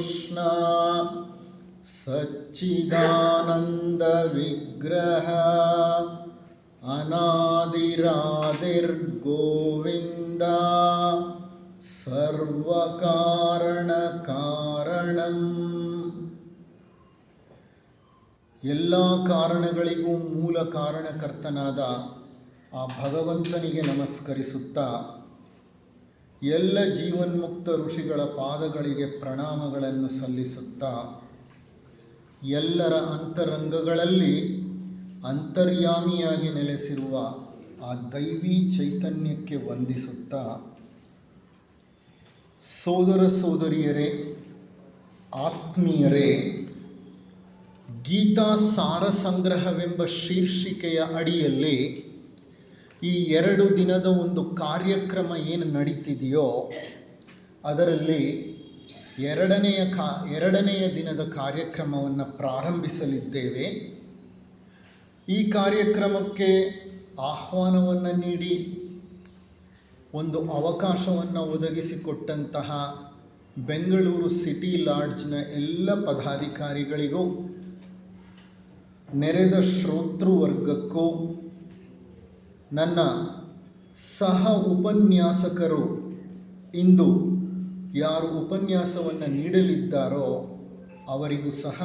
ಕೃಷ್ಣ ಸಚ್ಚಿದಾನಂದ ವಿಗ್ರಹ ಅನಾದಿರಾದಿರ್ಗೋವಿಂದ ಸರ್ವಕಾರಣ ಕಾರಣಂ. ಎಲ್ಲ ಕಾರಣಗಳಿಗೂ ಮೂಲ ಕಾರಣಕರ್ತನಾದ ಆ ಭಗವಂತನಿಗೆ ನಮಸ್ಕರಿಸುತ್ತಾ ಎಲ್ಲ ಜೀವನ್ಮುಕ್ತ ಋಷಿಗಳ ಪಾದಗಳಿಗೆ ಪ್ರಣಾಮಗಳನ್ನು ಸಲ್ಲಿಸುತ್ತಾ ಎಲ್ಲರ ಅಂತರಂಗಗಳಲ್ಲಿ ಅಂತರ್ಯಾಮಿಯಾಗಿ ನೆಲೆಸಿರುವ ಆ ದೈವಿ ಚೈತನ್ಯಕ್ಕೆ ವಂದಿಸುತ್ತಾ, ಸೋದರ ಸೋದರಿಯರೇ, ಆತ್ಮೀಯರೇ, ಗೀತಾ ಸಾರ ಸಂಗ್ರಹವೆಂಬ ಶೀರ್ಷಿಕೆಯ ಅಡಿಯಲ್ಲಿ ಈ 2 ದಿನದ ಒಂದು ಕಾರ್ಯಕ್ರಮ ಏನು ನಡೀತಿದೆಯೋ ಅದರಲ್ಲಿ ಎರಡನೆಯ ದಿನದ ಕಾರ್ಯಕ್ರಮವನ್ನು ಪ್ರಾರಂಭಿಸಲಿದ್ದೇವೆ. ಈ ಕಾರ್ಯಕ್ರಮಕ್ಕೆ ಆಹ್ವಾನವನ್ನು ನೀಡಿ ಒಂದು ಅವಕಾಶವನ್ನು ಒದಗಿಸಿಕೊಟ್ಟಂತಹ ಬೆಂಗಳೂರು ಸಿಟಿ ಲಾಡ್ಜ್ನ ಎಲ್ಲ ಪದಾಧಿಕಾರಿಗಳಿಗೂ, ನೆರೆದ ಶ್ರೋತೃವರ್ಗಕ್ಕೂ, ನನ್ನ ಸಹ ಉಪನ್ಯಾಸಕರು ಇಂದು ಯಾರು ಉಪನ್ಯಾಸವನ್ನು ನೀಡಲಿದ್ದಾರೋ ಅವರಿಗೂ ಸಹ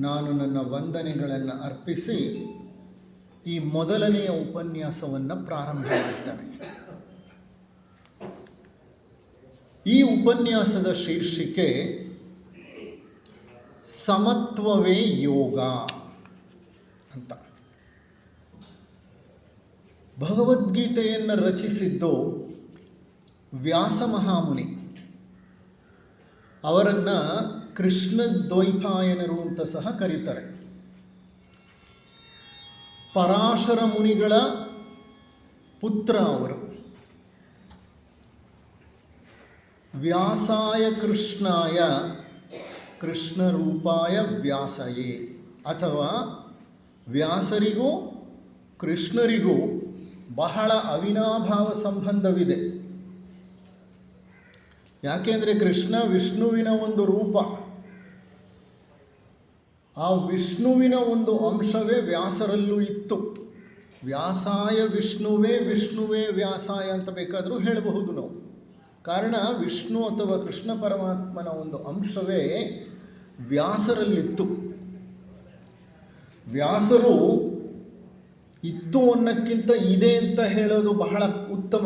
ನಾನು ನನ್ನ ವಂದನೆಗಳನ್ನು ಅರ್ಪಿಸಿ ಈ ಮೊದಲನೆಯ ಉಪನ್ಯಾಸವನ್ನು ಪ್ರಾರಂಭ ಮಾಡ್ತೇನೆ. ಈ ಉಪನ್ಯಾಸದ ಶೀರ್ಷಿಕೆ ಸಮತ್ವವೇ ಯೋಗ ಅಂತ. ಭಗವದ್ಗೀತೆಯನ್ನು ರಚಿಸಿದ್ದು ವ್ಯಾಸ ಮಹಾಮುನಿ. ಅವರನ್ನು ಕೃಷ್ಣದ್ವೈಪಾಯನರು ಅಂತ ಸಹ ಕರೀತಾರೆ. ಪರಾಶರ ಮುನಿಗಳ ಪುತ್ರ ಅವರು. ವ್ಯಾಸಾಯ ಕೃಷ್ಣಾಯ ಕೃಷ್ಣರೂಪಾಯ ವ್ಯಾಸಯೇ, ಅಥವಾ ವ್ಯಾಸರಿಗೂ ಕೃಷ್ಣರಿಗೂ ಬಹಳ ಅವಿನಾಭಾವ ಸಂಬಂಧವಿದೆ. ಯಾಕೆಂದರೆ ಕೃಷ್ಣ ವಿಷ್ಣುವಿನ ಒಂದು ರೂಪ. ಆ ವಿಷ್ಣುವಿನ ಒಂದು ಅಂಶವೇ ವ್ಯಾಸರಲ್ಲೂ ಇತ್ತು. ವ್ಯಾಸಾಯ ವಿಷ್ಣುವೇ, ವಿಷ್ಣುವೇ ವ್ಯಾಸಾಯ ಅಂತ ಬೇಕಾದರೂ ಹೇಳಬಹುದು ನಾವು. ಕಾರಣ ವಿಷ್ಣು ಅಥವಾ ಕೃಷ್ಣ ಪರಮಾತ್ಮನ ಒಂದು ಅಂಶವೇ ವ್ಯಾಸರಲ್ಲಿತ್ತು. ವ್ಯಾಸರು ಇತ್ತು ಅನ್ನಕ್ಕಿಂತ ಇದೆ ಅಂತ ಹೇಳೋದು ಬಹಳ ಉತ್ತಮ.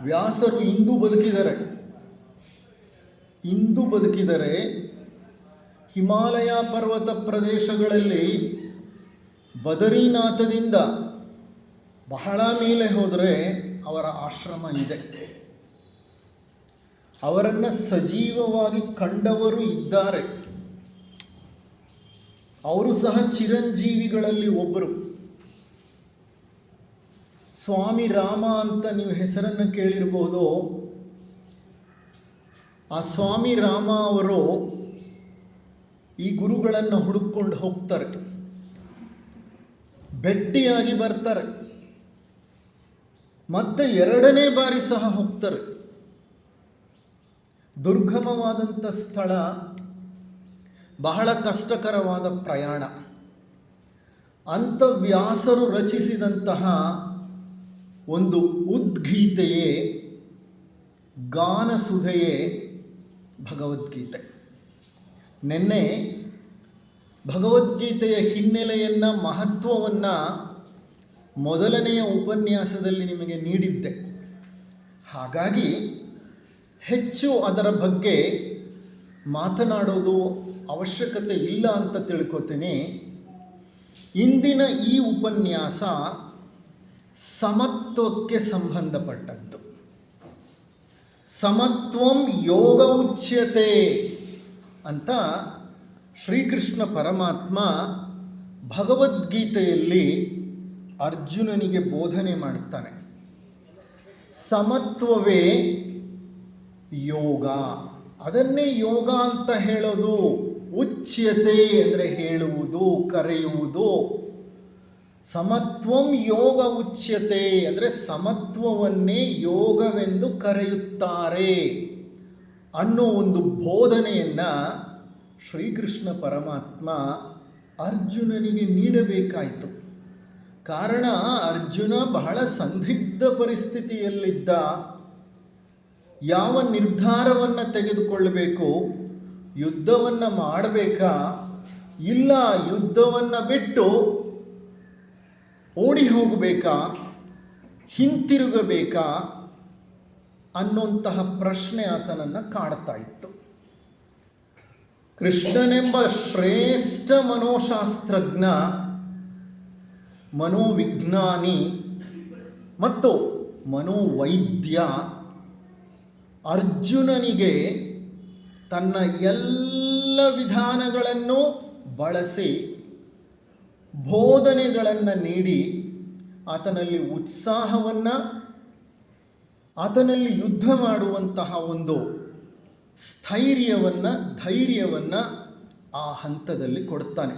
ವ್ಯಾಸರು ಇಂದು ಬದುಕಿದರೆ ಹಿಮಾಲಯ ಪರ್ವತ ಪ್ರದೇಶಗಳಲ್ಲಿ ಬದರಿನಾಥದಿಂದ ಬಹಳ ಮೇಲೆ ಹೋದರೆ ಅವರ ಆಶ್ರಮ ಇದೆ. ಅವರನ್ನು ಸಜೀವವಾಗಿ ಕಂಡವರು ಇದ್ದಾರೆ. ಅವರು ಸಹ ಚಿರಂಜೀವಿಗಳಲ್ಲಿ ಒಬ್ಬರು. ಸ್ವಾಮಿ ರಾಮ ಅಂತ ನೀವು ಹೆಸರನ್ನು ಕೇಳಿರ್ಬೋದು. ಆ ಸ್ವಾಮಿ ರಾಮ ಅವರು ಈ ಗುರುಗಳನ್ನು ಹುಡುಕೊಂಡು ಹೋಗ್ತಾರೆ, ಭೇಟಿಯಾಗಿ ಬರ್ತಾರೆ, ಮತ್ತೆ 2ನೇ ಬಾರಿ ಸಹ ಹೋಗ್ತಾರೆ. ದುರ್ಗಮವಾದಂಥ ಸ್ಥಳ, ಬಹಳ ಕಷ್ಟಕರವಾದ ಪ್ರಯಾಣ. ಅಂಥ ವ್ಯಾಸರು ರಚಿಸಿದಂತಹ ಒಂದು ಉದ್ಗೀತೆಯೇ, ಗಾನಸುಧೆಯೇ ಭಗವದ್ಗೀತೆ. ನಿನ್ನೆ ಭಗವದ್ಗೀತೆಯ ಹಿನ್ನೆಲೆಯನ್ನು, ಮಹತ್ವವನ್ನು ಮೊದಲನೆಯ ಉಪನ್ಯಾಸದಲ್ಲಿ ನಿಮಗೆ ನೀಡಿದ್ದೆ. ಹಾಗಾಗಿ ಹೆಚ್ಚು ಅದರ ಬಗ್ಗೆ ಮಾತನಾಡೋದು ಅವಶ್ಯಕತೆ ಇಲ್ಲ ಅಂತ ತಿಳ್ಕೊತೀನಿ. ಇಂದಿನ ಈ ಉಪನ್ಯಾಸ ಸಮತ್ವಕ್ಕೆ ಸಂಬಂಧಪಟ್ಟದ್ದು. ಸಮತ್ವಂ ಯೋಗ ಉಚ್ಯತೆ ಅಂತ ಶ್ರೀಕೃಷ್ಣ ಪರಮಾತ್ಮ ಭಗವದ್ಗೀತೆಯಲ್ಲಿ ಅರ್ಜುನನಿಗೆ ಬೋಧನೆ ಮಾಡುತ್ತಾನೆ. ಸಮತ್ವವೇ ಯೋಗ, ಅದನ್ನೇ ಯೋಗ ಅಂತ ಹೇಳೋದು. ಉಚ್ಯತೆ ಅಂದರೆ ಹೇಳುವುದು, ಕರೆಯುವುದು. ಸಮತ್ವಂ ಯೋಗ ಉಚ್ಯತೆ ಅಂದರೆ ಸಮತ್ವವನ್ನೇ ಯೋಗವೆಂದು ಕರೆಯುತ್ತಾರೆ ಅನ್ನೋ ಒಂದು ಬೋಧನೆಯನ್ನು ಶ್ರೀಕೃಷ್ಣ ಪರಮಾತ್ಮ ಅರ್ಜುನನಿಗೆ ನೀಡಬೇಕಾಯಿತು. ಕಾರಣ ಅರ್ಜುನ ಬಹಳ ಸಂದಿಗ್ಧ ಪರಿಸ್ಥಿತಿಯಲ್ಲಿದ್ದ. ಯಾವ ನಿರ್ಧಾರವನ್ನು ತೆಗೆದುಕೊಳ್ಳಬೇಕು, ಯುದ್ಧವನ್ನು ಮಾಡಬೇಕಾ ಇಲ್ಲ ಯುದ್ಧವನ್ನು ಬಿಟ್ಟು ಓಡಿ ಹೋಗಬೇಕಾ, ಹಿಂತಿರುಗಬೇಕಾ ಅನ್ನುವಂತಹ ಪ್ರಶ್ನೆ ಆತನನ್ನು ಕಾಡ್ತಾ ಇತ್ತು. ಕೃಷ್ಣನೆಂಬ ಶ್ರೇಷ್ಠ ಮನೋಶಾಸ್ತ್ರಜ್ಞ, ಮನೋವಿಜ್ಞಾನಿ ಮತ್ತು ಮನೋವೈದ್ಯ ಅರ್ಜುನನಿಗೆ ತನ್ನ ಎಲ್ಲ ವಿಧಾನಗಳನ್ನು ಬಳಸಿ ಬೋಧನೆಗಳನ್ನು ನೀಡಿ ಆತನಲ್ಲಿ ಉತ್ಸಾಹವನ್ನು, ಆತನಲ್ಲಿ ಯುದ್ಧ ಮಾಡುವಂತಹ ಒಂದು ಸ್ಥೈರ್ಯವನ್ನು, ಧೈರ್ಯವನ್ನು ಆ ಹಂತದಲ್ಲಿ ಕೊಡ್ತಾನೆ.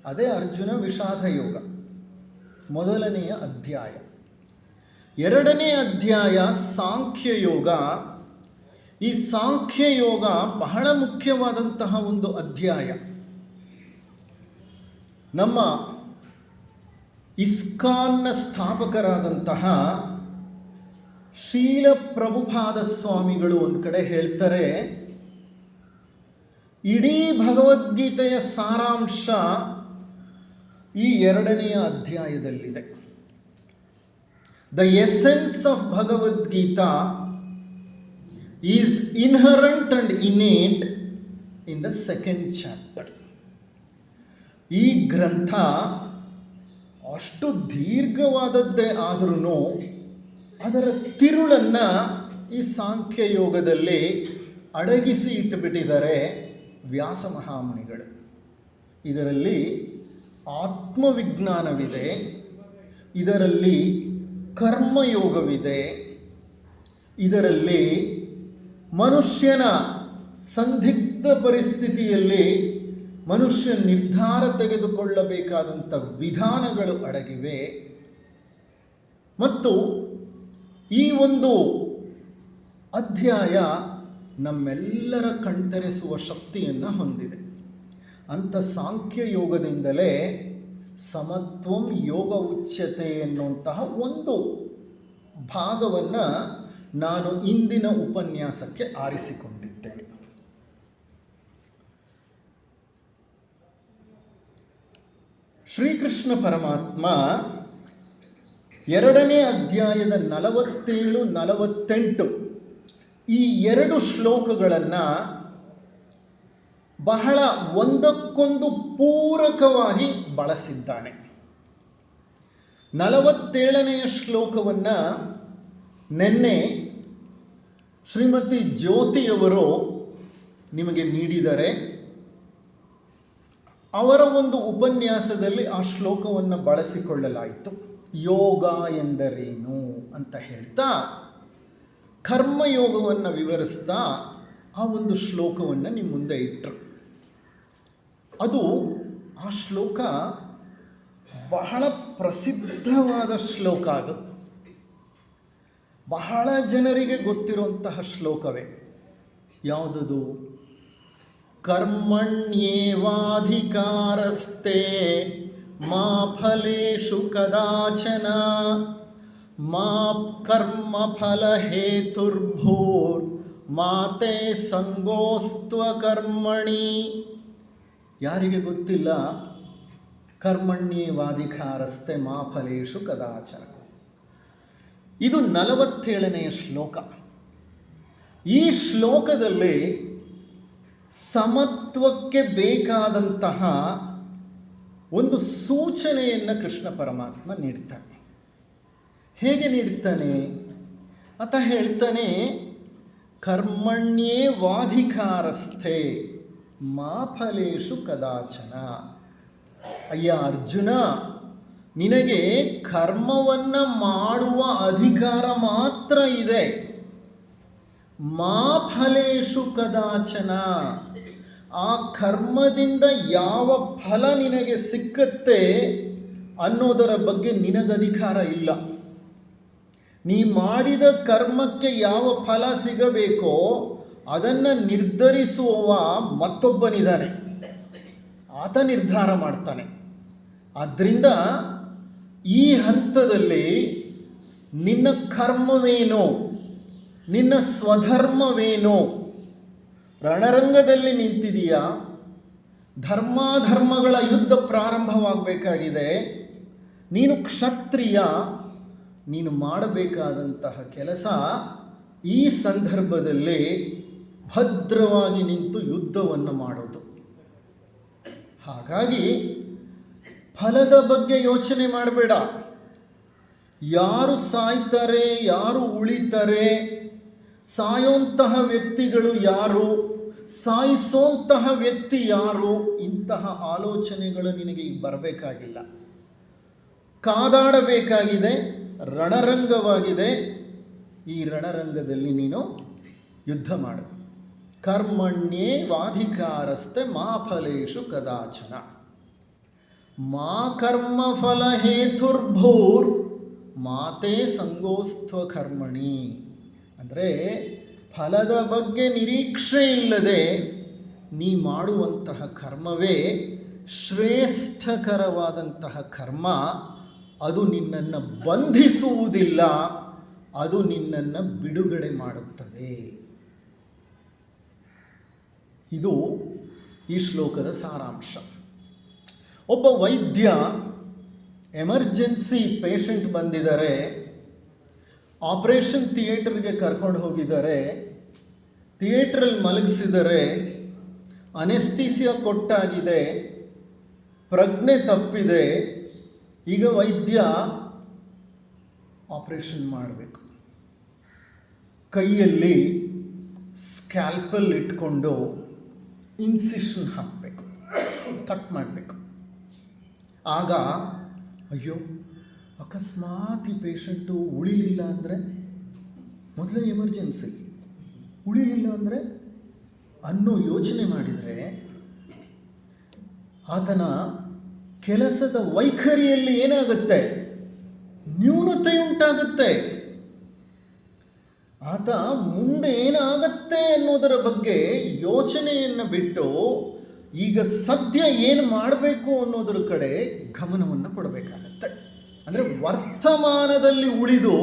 ಅದೇ ಅರ್ಜುನ ವಿಷಾದ ಯೋಗ, ಮೊದಲನೆಯ ಅಧ್ಯಾಯ. ಎರಡನೇ ಅಧ್ಯಾಯ ಸಾಂಖ್ಯ ಯೋಗ. ಈ ಸಾಂಖ್ಯ ಯೋಗ ಬಹಳ ಮುಖ್ಯವಾದಂತಹ ಒಂದು ಅಧ್ಯಾಯ. ನಮ್ಮ ಇಸ್ಕಾನ್ನ ಸ್ಥಾಪಕರಾದಂತಹ ಶೀಲ ಪ್ರಭುಪಾದ ಸ್ವಾಮಿಗಳು ಒಂದು ಕಡೆ ಹೇಳ್ತಾರೆ, ಇಡೀ ಭಗವದ್ಗೀತೆಯ ಸಾರಾಂಶ ಈ ಎರಡನೆಯ ಅಧ್ಯಾಯದಲ್ಲಿದೆ. The essence of Bhagavad Gita is inherent and innate in the second chapter. ಈ ಗ್ರಂಥ ಅಷ್ಟು ದೀರ್ಘವಾದದ್ದೇ ಆದ್ರೂ ಅದರ ತಿರುಳನ್ನು ಈ ಸಾಂಖ್ಯ ಯೋಗದಲ್ಲಿ ಅಡಗಿಸಿ ಇಟ್ಟುಬಿಟ್ಟಿದ್ದಾರೆ ವ್ಯಾಸ ಮಹಾಮುನಿಗಳು. ಇದರಲ್ಲಿ ಆತ್ಮವಿಜ್ಞಾನವಿದೆ, ಇದರಲ್ಲಿ ಕರ್ಮಯೋಗವಿದೆ, ಇದರಲ್ಲಿ ಮನುಷ್ಯನ ಸಂದಿಗ್ಧ ಪರಿಸ್ಥಿತಿಯಲ್ಲಿ ಮನುಷ್ಯ ನಿರ್ಧಾರ ತೆಗೆದುಕೊಳ್ಳಬೇಕಾದಂಥ ವಿಧಾನಗಳು ಅಡಗಿವೆ. ಮತ್ತು ಈ ಒಂದು ಅಧ್ಯಾಯ ನಮ್ಮೆಲ್ಲರ ಕಣ್ತೆರೆಸುವ ಶಕ್ತಿಯನ್ನು ಹೊಂದಿದೆ. ಅಂಥ ಸಾಂಖ್ಯ ಯೋಗದಿಂದಲೇ ಸಮತ್ವಂ ಯೋಗ ಉಚ್ಯತೆ ಎನ್ನುವಂತಹ ಒಂದು ಭಾಗವನ್ನು ನಾನು ಇಂದಿನ ಉಪನ್ಯಾಸಕ್ಕೆ ಆರಿಸಿಕೊಂಡಿದ್ದೇನೆ. ಶ್ರೀಕೃಷ್ಣ ಪರಮಾತ್ಮ ಎರಡನೇ ಅಧ್ಯಾಯದ 47, 48 ಈ ಎರಡು ಶ್ಲೋಕಗಳನ್ನು ಬಹಳ ಒಂದಕ್ಕೊಂದು ಪೂರಕವಾಗಿ ಬಳಸಿದ್ದಾನೆ. 47ನೆಯ ಶ್ಲೋಕವನ್ನು ನಿನ್ನೆ ಶ್ರೀಮತಿ ಜ್ಯೋತಿಯವರು ನಿಮಗೆ ನೀಡಿದರೆ, ಅವರ ಒಂದು ಉಪನ್ಯಾಸದಲ್ಲಿ ಆ ಶ್ಲೋಕವನ್ನು ಬಳಸಿಕೊಳ್ಳಲಾಯಿತು. ಯೋಗ ಎಂದರೇನು ಅಂತ ಹೇಳ್ತಾ ಕರ್ಮಯೋಗವನ್ನು ವಿವರಿಸ್ತಾ ಆ ಒಂದು ಶ್ಲೋಕವನ್ನು ನಿಮ್ಮ ಮುಂದೆ ಇಟ್ಟರು. ಅದು ಆ ಶ್ಲೋಕ ಬಹಳ ಪ್ರಸಿದ್ಧವಾದ ಶ್ಲೋಕ. ಅದು ಬಹಳ ಜನರಿಗೆ ಗೊತ್ತಿರುವಂತಹ ಶ್ಲೋಕವೇ. ಯಾವುದದು? ಕರ್ಮಣ್ಯೇವಾಧಿಕಾರಸ್ತೆ ಮಾ ಫಲೇಷು ಕದಾಚನ ಮಾ ಕರ್ಮ ಫಲ ಹೇತುರ್ಭೂರ್ ಮಾತೆ ಸಂಗೋಸ್ತ್ವ ಕರ್ಮಣಿ. ಯಾರಿಗೆ ಗೊತ್ತಿಲ್ಲ ಕರ್ಮಣ್ಯೇವಾಧಿಕಾರಸ್ತೆ ಮಾ ಫಲೇಷು ಕದಾಚನ? ಇದು 47ನೆಯ ಶ್ಲೋಕ. ಈ ಶ್ಲೋಕದಲ್ಲಿ ಸಮತ್ವಕ್ಕೆ ಬೇಕಾದಂತಹ ಒಂದು ಸೂಚನೆಯನ್ನು ಕೃಷ್ಣ ಪರಮಾತ್ಮ ನೀಡ್ತಾನೆ. ಹೇಗೆ ನೀಡ್ತಾನೆ ಅಂತ ಹೇಳ್ತಾನೆ, ಕರ್ಮಣ್ಯೇ ವಾಧಿಕಾರಸ್ಥೆ ಮಾ ಫಲೇಷು ಕದಾಚನ. ಅಯ್ಯ ಅರ್ಜುನ, ನಿನಗೆ ಕರ್ಮವನ್ನು ಮಾಡುವ ಅಧಿಕಾರ ಮಾತ್ರ ಇದೆ. ಮಾ ಫಲೇಷು ಕದಾಚನ, ಆ ಕರ್ಮದಿಂದ ಯಾವ ಫಲ ನಿನಗೆ ಸಿಕ್ಕತ್ತೆ ಅನ್ನೋದರ ಬಗ್ಗೆ ನಿನಗಧಿಕಾರ ಇಲ್ಲ. ನೀ ಮಾಡಿದ ಕರ್ಮಕ್ಕೆ ಯಾವ ಫಲ ಸಿಗಬೇಕೋ ಅದನ್ನು ನಿರ್ಧರಿಸುವವ ಮತ್ತೊಬ್ಬನಿದ್ದಾನೆ, ಆತ ನಿರ್ಧಾರ ಮಾಡ್ತಾನೆ. ಆದ್ದರಿಂದ ಈ ಹಂತದಲ್ಲಿ ನಿನ್ನ ಕರ್ಮವೇನೋ, ನಿನ್ನ ಸ್ವಧರ್ಮವೇನೋ, ರಣರಂಗದಲ್ಲಿ ನಿಂತಿದೆಯಾ, ಧರ್ಮಾಧರ್ಮಗಳ ಯುದ್ಧ ಪ್ರಾರಂಭವಾಗಬೇಕಾಗಿದೆ, ನೀನು ಕ್ಷತ್ರಿಯ, ನೀನು ಮಾಡಬೇಕಾದಂತಹ ಕೆಲಸ ಈ ಸಂದರ್ಭದಲ್ಲಿ ಭದ್ರವಾಗಿ ನಿಂತು ಯುದ್ಧವನ್ನು ಮಾಡೋದು. ಹಾಗಾಗಿ ಫಲದ ಬಗ್ಗೆ ಯೋಚನೆ ಮಾಡಬೇಡ. ಯಾರು ಸಾಯ್ತಾರೆ, ಯಾರು ಉಳಿತಾರೆ, ಸಾಯೋಂತಹ ವ್ಯಕ್ತಿಗಳು ಯಾರು, ಸಾಯಿಸೋಂತಹ ವ್ಯಕ್ತಿ ಯಾರು, ಇಂತಹ ಆಲೋಚನೆಗಳು ನಿನಗೆ ಈಗ ಬರಬೇಕಾಗಿಲ್ಲ. ಕಾದಾಡಬೇಕಾಗಿದೆ, ರಣರಂಗವಾಗಿದೆ. ಈ ರಣರಂಗದಲ್ಲಿ ನೀನು ಯುದ್ಧ ಮಾಡು. ಕರ್ಮಣ್ಯೇ ವಾಧಿಕಾರಸ್ತೆ ಮಾ ಫಲೇಶು ಕದಾಚನ ಮಾ ಕರ್ಮಫಲ ಹೇತುರ್ಭೂರ್ ಮಾತೆ ಸಂಗೋಸ್ತ್ವ ಕರ್ಮಣಿ. ಅಂದರೆ ಫಲದ ಬಗ್ಗೆ ನಿರೀಕ್ಷೆ ಇಲ್ಲದೆ ನೀ ಮಾಡುವಂತಹ ಕರ್ಮವೇ ಶ್ರೇಷ್ಠಕರವಾದಂತಹ ಕರ್ಮ. ಅದು ನಿನ್ನನ್ನು ಬಂಧಿಸುವುದಿಲ್ಲ, ಅದು ನಿನ್ನನ್ನು ಬಿಡುಗಡೆ ಮಾಡುತ್ತದೆ. ಇದು ಈ ಶ್ಲೋಕದ ಸಾರಾಂಶ. ಒಬ್ಬ ವೈದ್ಯ ಎಮರ್ಜೆನ್ಸಿ ಪೇಷಂಟ್ ಬಂದಿದ್ದಾರೆ, ಆಪರೇಷನ್ ಥಿಯೇಟರ್ಗೆ ಕರ್ಕೊಂಡು ಹೋಗಿದ್ದಾರೆ, ಥಿಯೇಟ್ರಲ್ಲಿ ಮಲಗಿಸಿದರೆ, ಅನೆಸ್ಥೀಸಿಯಾ ಕೊಟ್ಟಾಗಿದೆ, ಪ್ರಜ್ಞೆ ತಪ್ಪಿದೆ. ಈಗ ವೈದ್ಯ ಆಪರೇಷನ್ ಮಾಡಬೇಕು. ಕೈಯಲ್ಲಿ ಸ್ಕ್ಯಾಲ್ಪಲ್ ಇಟ್ಕೊಂಡು ಇನ್ಸಿಷನ್ ಹಾಕಬೇಕು, ಕಟ್ ಮಾಡಬೇಕು. ಆಗ ಅಯ್ಯೋ ಅಕಸ್ಮಾತ್ ಈ ಪೇಷಂಟು ಉಳಿಲಿಲ್ಲ ಅಂದರೆ, ಮೊದಲೇ ಎಮರ್ಜೆನ್ಸಿ, ಉಳಿಲಿಲ್ಲ ಅಂದರೆ ಅನ್ನೋ ಯೋಚನೆ ಮಾಡಿದರೆ ಆತನ ಕೆಲಸದ ವೈಖರಿಯಲ್ಲಿ ಏನಾಗುತ್ತೆ, ನ್ಯೂನತೆ ಉಂಟಾಗುತ್ತೆ. ಆತ ಮುಂದೆ ಏನಾಗತ್ತೆ ಅನ್ನೋದರ ಬಗ್ಗೆ ಯೋಚನೆಯನ್ನು ಬಿಟ್ಟು ಈಗ ಸದ್ಯ ಏನು ಮಾಡಬೇಕು ಅನ್ನೋದ್ರ ಕಡೆ ಗಮನವನ್ನು ಕೊಡಬೇಕಾಗತ್ತೆ. ಅಂದರೆ ವರ್ತಮಾನದಲ್ಲಿ ಉಳಿದು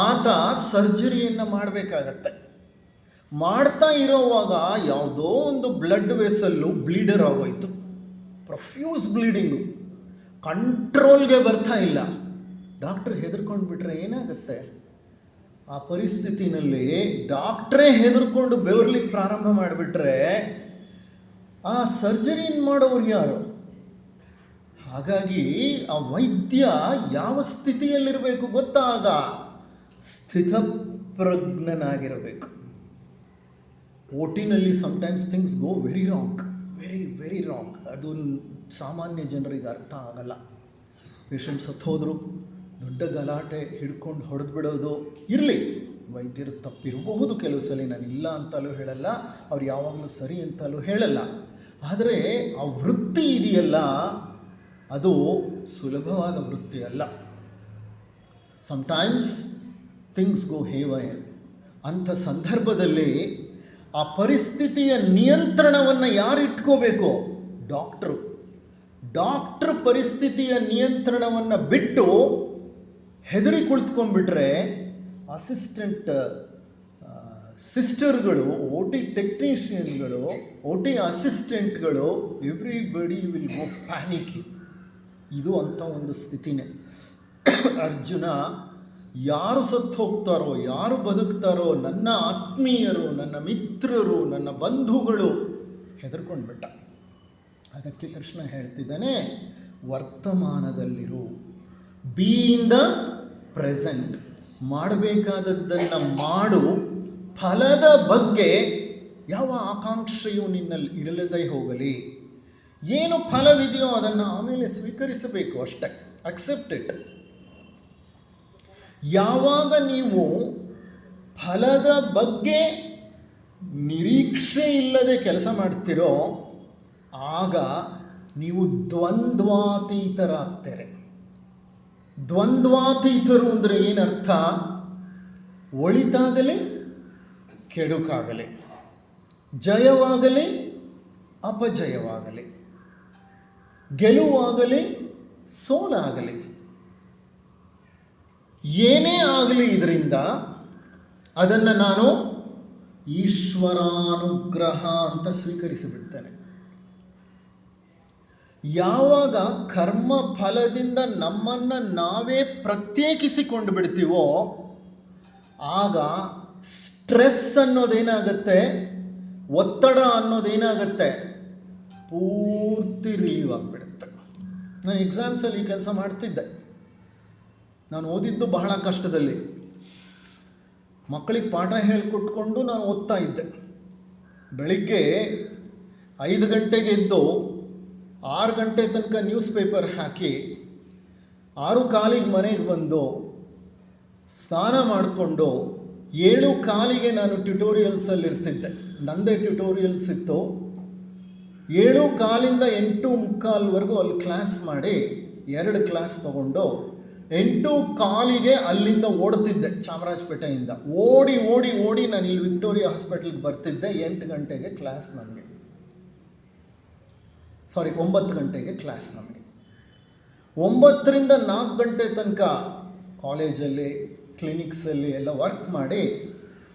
ಆತ ಸರ್ಜರಿಯನ್ನು ಮಾಡಬೇಕಾಗತ್ತೆ. ಮಾಡ್ತಾ ಇರೋವಾಗ ಯಾವುದೋ ಒಂದು ಬ್ಲಡ್ ವೆಸಲ್ಲು ಬ್ಲೀಡರ್ ಆಗೋಯ್ತು, ಪ್ರೊಫ್ಯೂಸ್ ಬ್ಲೀಡಿಂಗು, ಕಂಟ್ರೋಲ್ಗೆ ಬರ್ತಾ ಇಲ್ಲ. ಡಾಕ್ಟ್ರ್ ಹೆದರ್ಕೊಂಡು ಬಿಟ್ರೆ ಏನಾಗುತ್ತೆ? ಆ ಪರಿಸ್ಥಿತಿನಲ್ಲಿ ಡಾಕ್ಟ್ರೇ ಹೆದರ್ಕೊಂಡು ಬೆವರ್ಲಿಕ್ಕೆ ಪ್ರಾರಂಭ ಮಾಡಿಬಿಟ್ರೆ ಆ ಸರ್ಜರಿಯನ್ನು ಮಾಡೋರು ಯಾರು? ಹಾಗಾಗಿ ಆ ವೈದ್ಯ ಯಾವ ಸ್ಥಿತಿಯಲ್ಲಿರಬೇಕು ಗೊತ್ತಾಗ? ಸ್ಥಿತಪ್ರಜ್ಞನಾಗಿರಬೇಕು. ಓಟಿನಲ್ಲಿ sometimes things go very wrong, very wrong. ಅದು ಸಾಮಾನ್ಯ ಜನರಿಗೆ ಅರ್ಥ ಆಗಲ್ಲ. ಪೇಷಂಟ್ ಸತ್ತೋದ್ರು, ದೊಡ್ಡ ಗಲಾಟೆ, ಹಿಡ್ಕೊಂಡು ಹೊಡೆದು ಬಿಡೋದು ಇರಲಿ, ವೈದ್ಯರು ತಪ್ಪಿರಬಹುದು ಕೆಲವು ಸಲ, ನಾನು ಇಲ್ಲ ಅಂತಲೂ ಹೇಳಲ್ಲ, ಅವ್ರು ಯಾವಾಗಲೂ ಸರಿ ಅಂತಲೂ ಹೇಳಲ್ಲ. ಆದರೆ ಆ ವೃತ್ತಿ ಇದೆಯಲ್ಲ, ಅದು ಸುಲಭವಾದ ವೃತ್ತಿ ಅಲ್ಲ. ಸಮ್ಟೈಮ್ಸ್ ಥಿಂಗ್ಸ್ ಗೋ ಹೇವೈರ್. ಅಂಥ ಸಂದರ್ಭದಲ್ಲಿ ಆ ಪರಿಸ್ಥಿತಿಯ ನಿಯಂತ್ರಣವನ್ನು ಯಾರು ಇಟ್ಕೋಬೇಕು? ಡಾಕ್ಟ್ರು ಪರಿಸ್ಥಿತಿಯ ನಿಯಂತ್ರಣವನ್ನು ಬಿಟ್ಟು ಹೆದರಿ ಕುಳಿತುಕೊಂಡ್ಬಿಟ್ರೆ ಅಸಿಸ್ಟೆಂಟ್ ಸಿಸ್ಟರ್ಗಳು, ಓ ಟಿ ಟೆಕ್ನಿಷಿಯನ್ಗಳು, ಓ ಟಿ ಅಸಿಸ್ಟೆಂಟ್ಗಳು, ಎವ್ರಿಬಡಿ ವಿಲ್ ಗೋ ಪ್ಯಾನಿಕ್. ಇದು ಅಂಥ ಒಂದು ಸ್ಥಿತಿನೇ. ಅರ್ಜುನ ಯಾರು ಸತ್ತು ಹೋಗ್ತಾರೋ, ಯಾರು ಬದುಕ್ತಾರೋ, ನನ್ನ ಆತ್ಮೀಯರು, ನನ್ನ ಮಿತ್ರರು, ನನ್ನ ಬಂಧುಗಳು, ಹೆದರ್ಕೊಂಡ್ಬಿಟ್ಟ. ಅದಕ್ಕೆ ಕೃಷ್ಣ ಹೇಳ್ತಿದ್ದಾನೆ, ವರ್ತಮಾನದಲ್ಲಿರು, ಬಿ ಇನ್ ದ ಪ್ರೆಸೆಂಟ್, ಮಾಡಬೇಕಾದದ್ದನ್ನು ಮಾಡು. ಫಲದ ಬಗ್ಗೆ ಯಾವ ಆಕಾಂಕ್ಷೆಯು ನಿನ್ನಲ್ಲಿ ಇರಲದೇ ಹೋಗಲಿ. ಏನು ಫಲವಿದೆಯೋ ಅದನ್ನು ಆಮೇಲೆ ಸ್ವೀಕರಿಸಬೇಕು ಅಷ್ಟೇ, ಅಕ್ಸೆಪ್ಟ್ ಇಟ್. ಯಾವಾಗ ನೀವು ಫಲದ ಬಗ್ಗೆ ನಿರೀಕ್ಷೆ ಇಲ್ಲದೆ ಕೆಲಸ ಮಾಡ್ತೀರೋ ಆಗ ನೀವು ದ್ವಂದ್ವಾತೀತರಾಗ್ತಾರೆ. ದ್ವಂದ್ವಾತೀತರು ಅಂದರೆ ಏನರ್ಥ? ಒಳಿತಾಗಲಿ ಕೆಡುಕಾಗಲಿ, ಜಯವಾಗಲಿ ಅಪಜಯವಾಗಲಿ, ಗೆಲುವಾಗಲಿ ಸೋಲಾಗಲಿ, ಏನೇ ಆಗಲಿ ಇದರಿಂದ ಅದನ್ನು ನಾನು ಈಶ್ವರಾನುಗ್ರಹ ಅಂತ ಸ್ವೀಕರಿಸಿಬಿಡ್ತೇನೆ. ಯಾವಾಗ ಕರ್ಮ ಫಲದಿಂದ ನಮ್ಮನ್ನು ನಾವೇ ಪ್ರತ್ಯೇಕಿಸಿಕೊಂಡು ಬಿಡ್ತೀವೋ ಆಗ ಸ್ಟ್ರೆಸ್ ಅನ್ನೋದೇನಾಗತ್ತೆ, ಒತ್ತಡ ಅನ್ನೋದೇನಾಗತ್ತೆ, ಪೂರ್ತಿ ರಿಲೀವ್ ಆಗಿಬಿಡುತ್ತೆ. ನಾನು ಎಕ್ಸಾಮ್ಸಲ್ಲಿ ಈ ಕೆಲಸ ಮಾಡ್ತಿದ್ದೆ. ನಾನು ಓದಿದ್ದು ಬಹಳ ಕಷ್ಟದಲ್ಲಿ. ಮಕ್ಕಳಿಗೆ ಪಾಠ ಹೇಳಿಕೊಟ್ಕೊಂಡು ನಾನು ಓದ್ತಾ ಇದ್ದೆ. ಬೆಳಿಗ್ಗೆ 5 ಗಂಟೆಗೆ ಎದ್ದು 6 ಗಂಟೆ ತನಕ ನ್ಯೂಸ್ ಪೇಪರ್ ಹಾಕಿ 6:15 ಮನೆಗೆ ಬಂದು ಸ್ನಾನ ಮಾಡಿಕೊಂಡು 7:15 ನಾನು ಟ್ಯುಟೋರಿಯಲ್ಸಲ್ಲಿ ಇರ್ತಿದ್ದೆ. ನನ್ನದೇ ಟ್ಯುಟೋರಿಯಲ್ಸ್ ಇತ್ತು. 7:15 8:45 ಅಲ್ಲಿ ಕ್ಲಾಸ್ ಮಾಡಿ 2 ಕ್ಲಾಸ್ ತಗೊಂಡು 8:15 ಅಲ್ಲಿಂದ ಓಡ್ತಿದ್ದೆ. ಚಾಮರಾಜಪೇಟೆಯಿಂದ ಓಡಿ ಓಡಿ ಓಡಿ ನಾನು ಇಲ್ಲಿ ವಿಕ್ಟೋರಿಯಾ ಹಾಸ್ಪಿಟಲ್ಗೆ ಬರ್ತಿದ್ದೆ. 8 ಗಂಟೆಗೆ ಕ್ಲಾಸ್ ನಮಗೆ, 9 ಗಂಟೆಗೆ ಕ್ಲಾಸ್ ನಮಗೆ. 9ರಿಂದ 4 ಗಂಟೆ ತನಕ ಕಾಲೇಜಲ್ಲಿ ಕ್ಲಿನಿಕ್ಸಲ್ಲಿ ಎಲ್ಲ ವರ್ಕ್ ಮಾಡಿ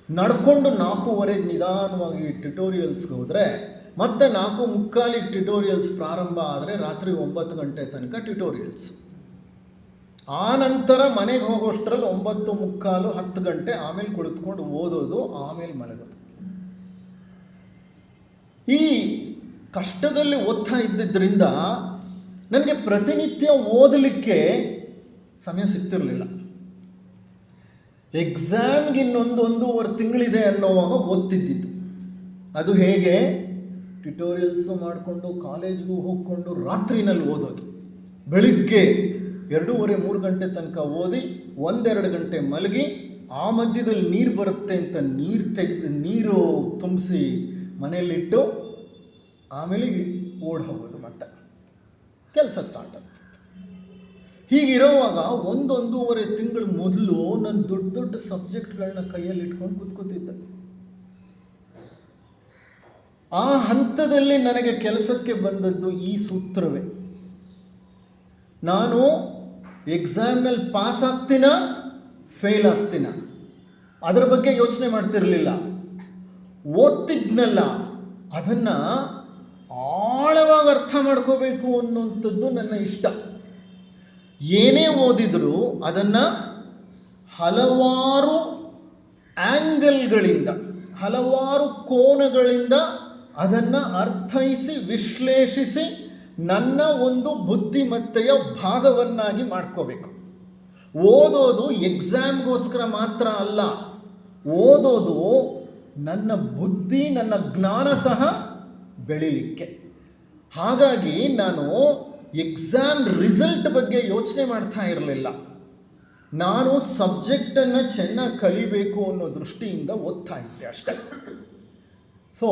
ನಡ್ಕೊಂಡು 4:15 ನಿಧಾನವಾಗಿ ಟ್ಯುಟೋರಿಯಲ್ಸ್ಗೆ ಹೋದರೆ ಮತ್ತೆ 4:45 ಟ್ಯುಟೋರಿಯಲ್ಸ್ ಪ್ರಾರಂಭ ಆದರೆ ರಾತ್ರಿ 9 ಗಂಟೆ ತನಕ ಟ್ಯುಟೋರಿಯಲ್ಸ್. ಆ ನಂತರ ಮನೆಗೆ ಹೋಗೋಷ್ಟರಲ್ಲಿ 9:45 10 ಗಂಟೆ, ಆಮೇಲೆ ಕುಳಿತುಕೊಂಡು ಓದೋದು, ಆಮೇಲೆ ಮಲಗೋದು. ಈ ಕಷ್ಟದಲ್ಲಿ ಓದ್ತಾ ಇದ್ದಿದ್ದರಿಂದ ನನಗೆ ಪ್ರತಿನಿತ್ಯ ಓದಲಿಕ್ಕೆ ಸಮಯ ಸಿಗ್ತಿರಲಿಲ್ಲ. ಎಕ್ಸಾಮ್ಗೆ ಇನ್ನೊಂದು 1.5 ತಿಂಗಳಿದೆ ಅನ್ನೋವಾಗ ಓದ್ತಿದ್ದಿತ್ತು. ಅದು ಹೇಗೆ? ಟ್ಯುಟೋರಿಯಲ್ಸು ಮಾಡಿಕೊಂಡು ಕಾಲೇಜ್ಗೂ ಹೋಗ್ಕೊಂಡು ರಾತ್ರಿನಲ್ಲಿ ಓದೋದು. ಬೆಳಿಗ್ಗೆ 2:30-3 ಗಂಟೆ ತನಕ ಓದಿ 1-2 ಗಂಟೆ ಮಲಗಿ, ಆ ಮಧ್ಯದಲ್ಲಿ ನೀರು ಬರುತ್ತೆ ಅಂತ ನೀರು ತುಂಬಿಸಿ ಮನೆಯಲ್ಲಿಟ್ಟು ಆಮೇಲೆ ಓಡಿ ಹೋಗೋದು, ಮತ್ತೆ ಕೆಲಸ ಸ್ಟಾರ್ಟ್ ಆಗ್ತದೆ. ಹೀಗಿರೋವಾಗ 1-1.5 ತಿಂಗಳ ಮೊದಲು ನಾನು ದೊಡ್ಡ ದೊಡ್ಡ ಸಬ್ಜೆಕ್ಟ್ಗಳನ್ನ ಕೈಯಲ್ಲಿ ಇಟ್ಕೊಂಡು ಕೂತ್ಕೋತಿದ್ದೆ. ಆ ಹಂತದಲ್ಲಿ ನನಗೆ ಕೆಲಸಕ್ಕೆ ಬಂದದ್ದು ಈ ಸೂತ್ರವೇ. ನಾನು ಎಕ್ಸಾಮ್ನಲ್ಲಿ ಪಾಸ್ ಆಗ್ತೀನ, ಫೇಲ್ ಆಗ್ತೀನ, ಅದರ ಬಗ್ಗೆ ಯೋಚನೆ ಮಾಡ್ತಿರಲಿಲ್ಲ. ಓದ್ತಿದ್ನಲ್ಲ ಅದನ್ನು ಆಳವಾಗಿ ಅರ್ಥ ಮಾಡ್ಕೋಬೇಕು ಅನ್ನುವಂಥದ್ದು ನನ್ನ ಇಷ್ಟ. ಏನೇ ಓದಿದರೂ ಅದನ್ನು ಹಲವಾರು ಆ್ಯಂಗಲ್ಗಳಿಂದ, ಹಲವಾರು ಕೋನಗಳಿಂದ ಅದನ್ನು ಅರ್ಥೈಸಿ ವಿಶ್ಲೇಷಿಸಿ ನನ್ನ ಒಂದು ಬುದ್ಧಿಮತ್ತೆಯ ಭಾಗವನ್ನಾಗಿ ಮಾಡ್ಕೋಬೇಕು. ಓದೋದು ಎಕ್ಸಾಮ್ಗೋಸ್ಕರ ಮಾತ್ರ ಅಲ್ಲ, ಓದೋದು ನನ್ನ ಬುದ್ಧಿ, ನನ್ನ ಜ್ಞಾನ ಸಹ ಬೆಳಿಲಿಕ್ಕೆ. ಹಾಗಾಗಿ ನಾನು ಎಕ್ಸಾಮ್ ರಿಸಲ್ಟ್ ಬಗ್ಗೆ ಯೋಚನೆ ಮಾಡ್ತಾ ಇರಲಿಲ್ಲ. ನಾನು ಸಬ್ಜೆಕ್ಟನ್ನು ಚೆನ್ನಾಗಿ ಕಲಿಬೇಕು ಅನ್ನೋ ದೃಷ್ಟಿಯಿಂದ ಓದ್ತಾ ಇದ್ದೆ ಅಷ್ಟೇ. ಸೊ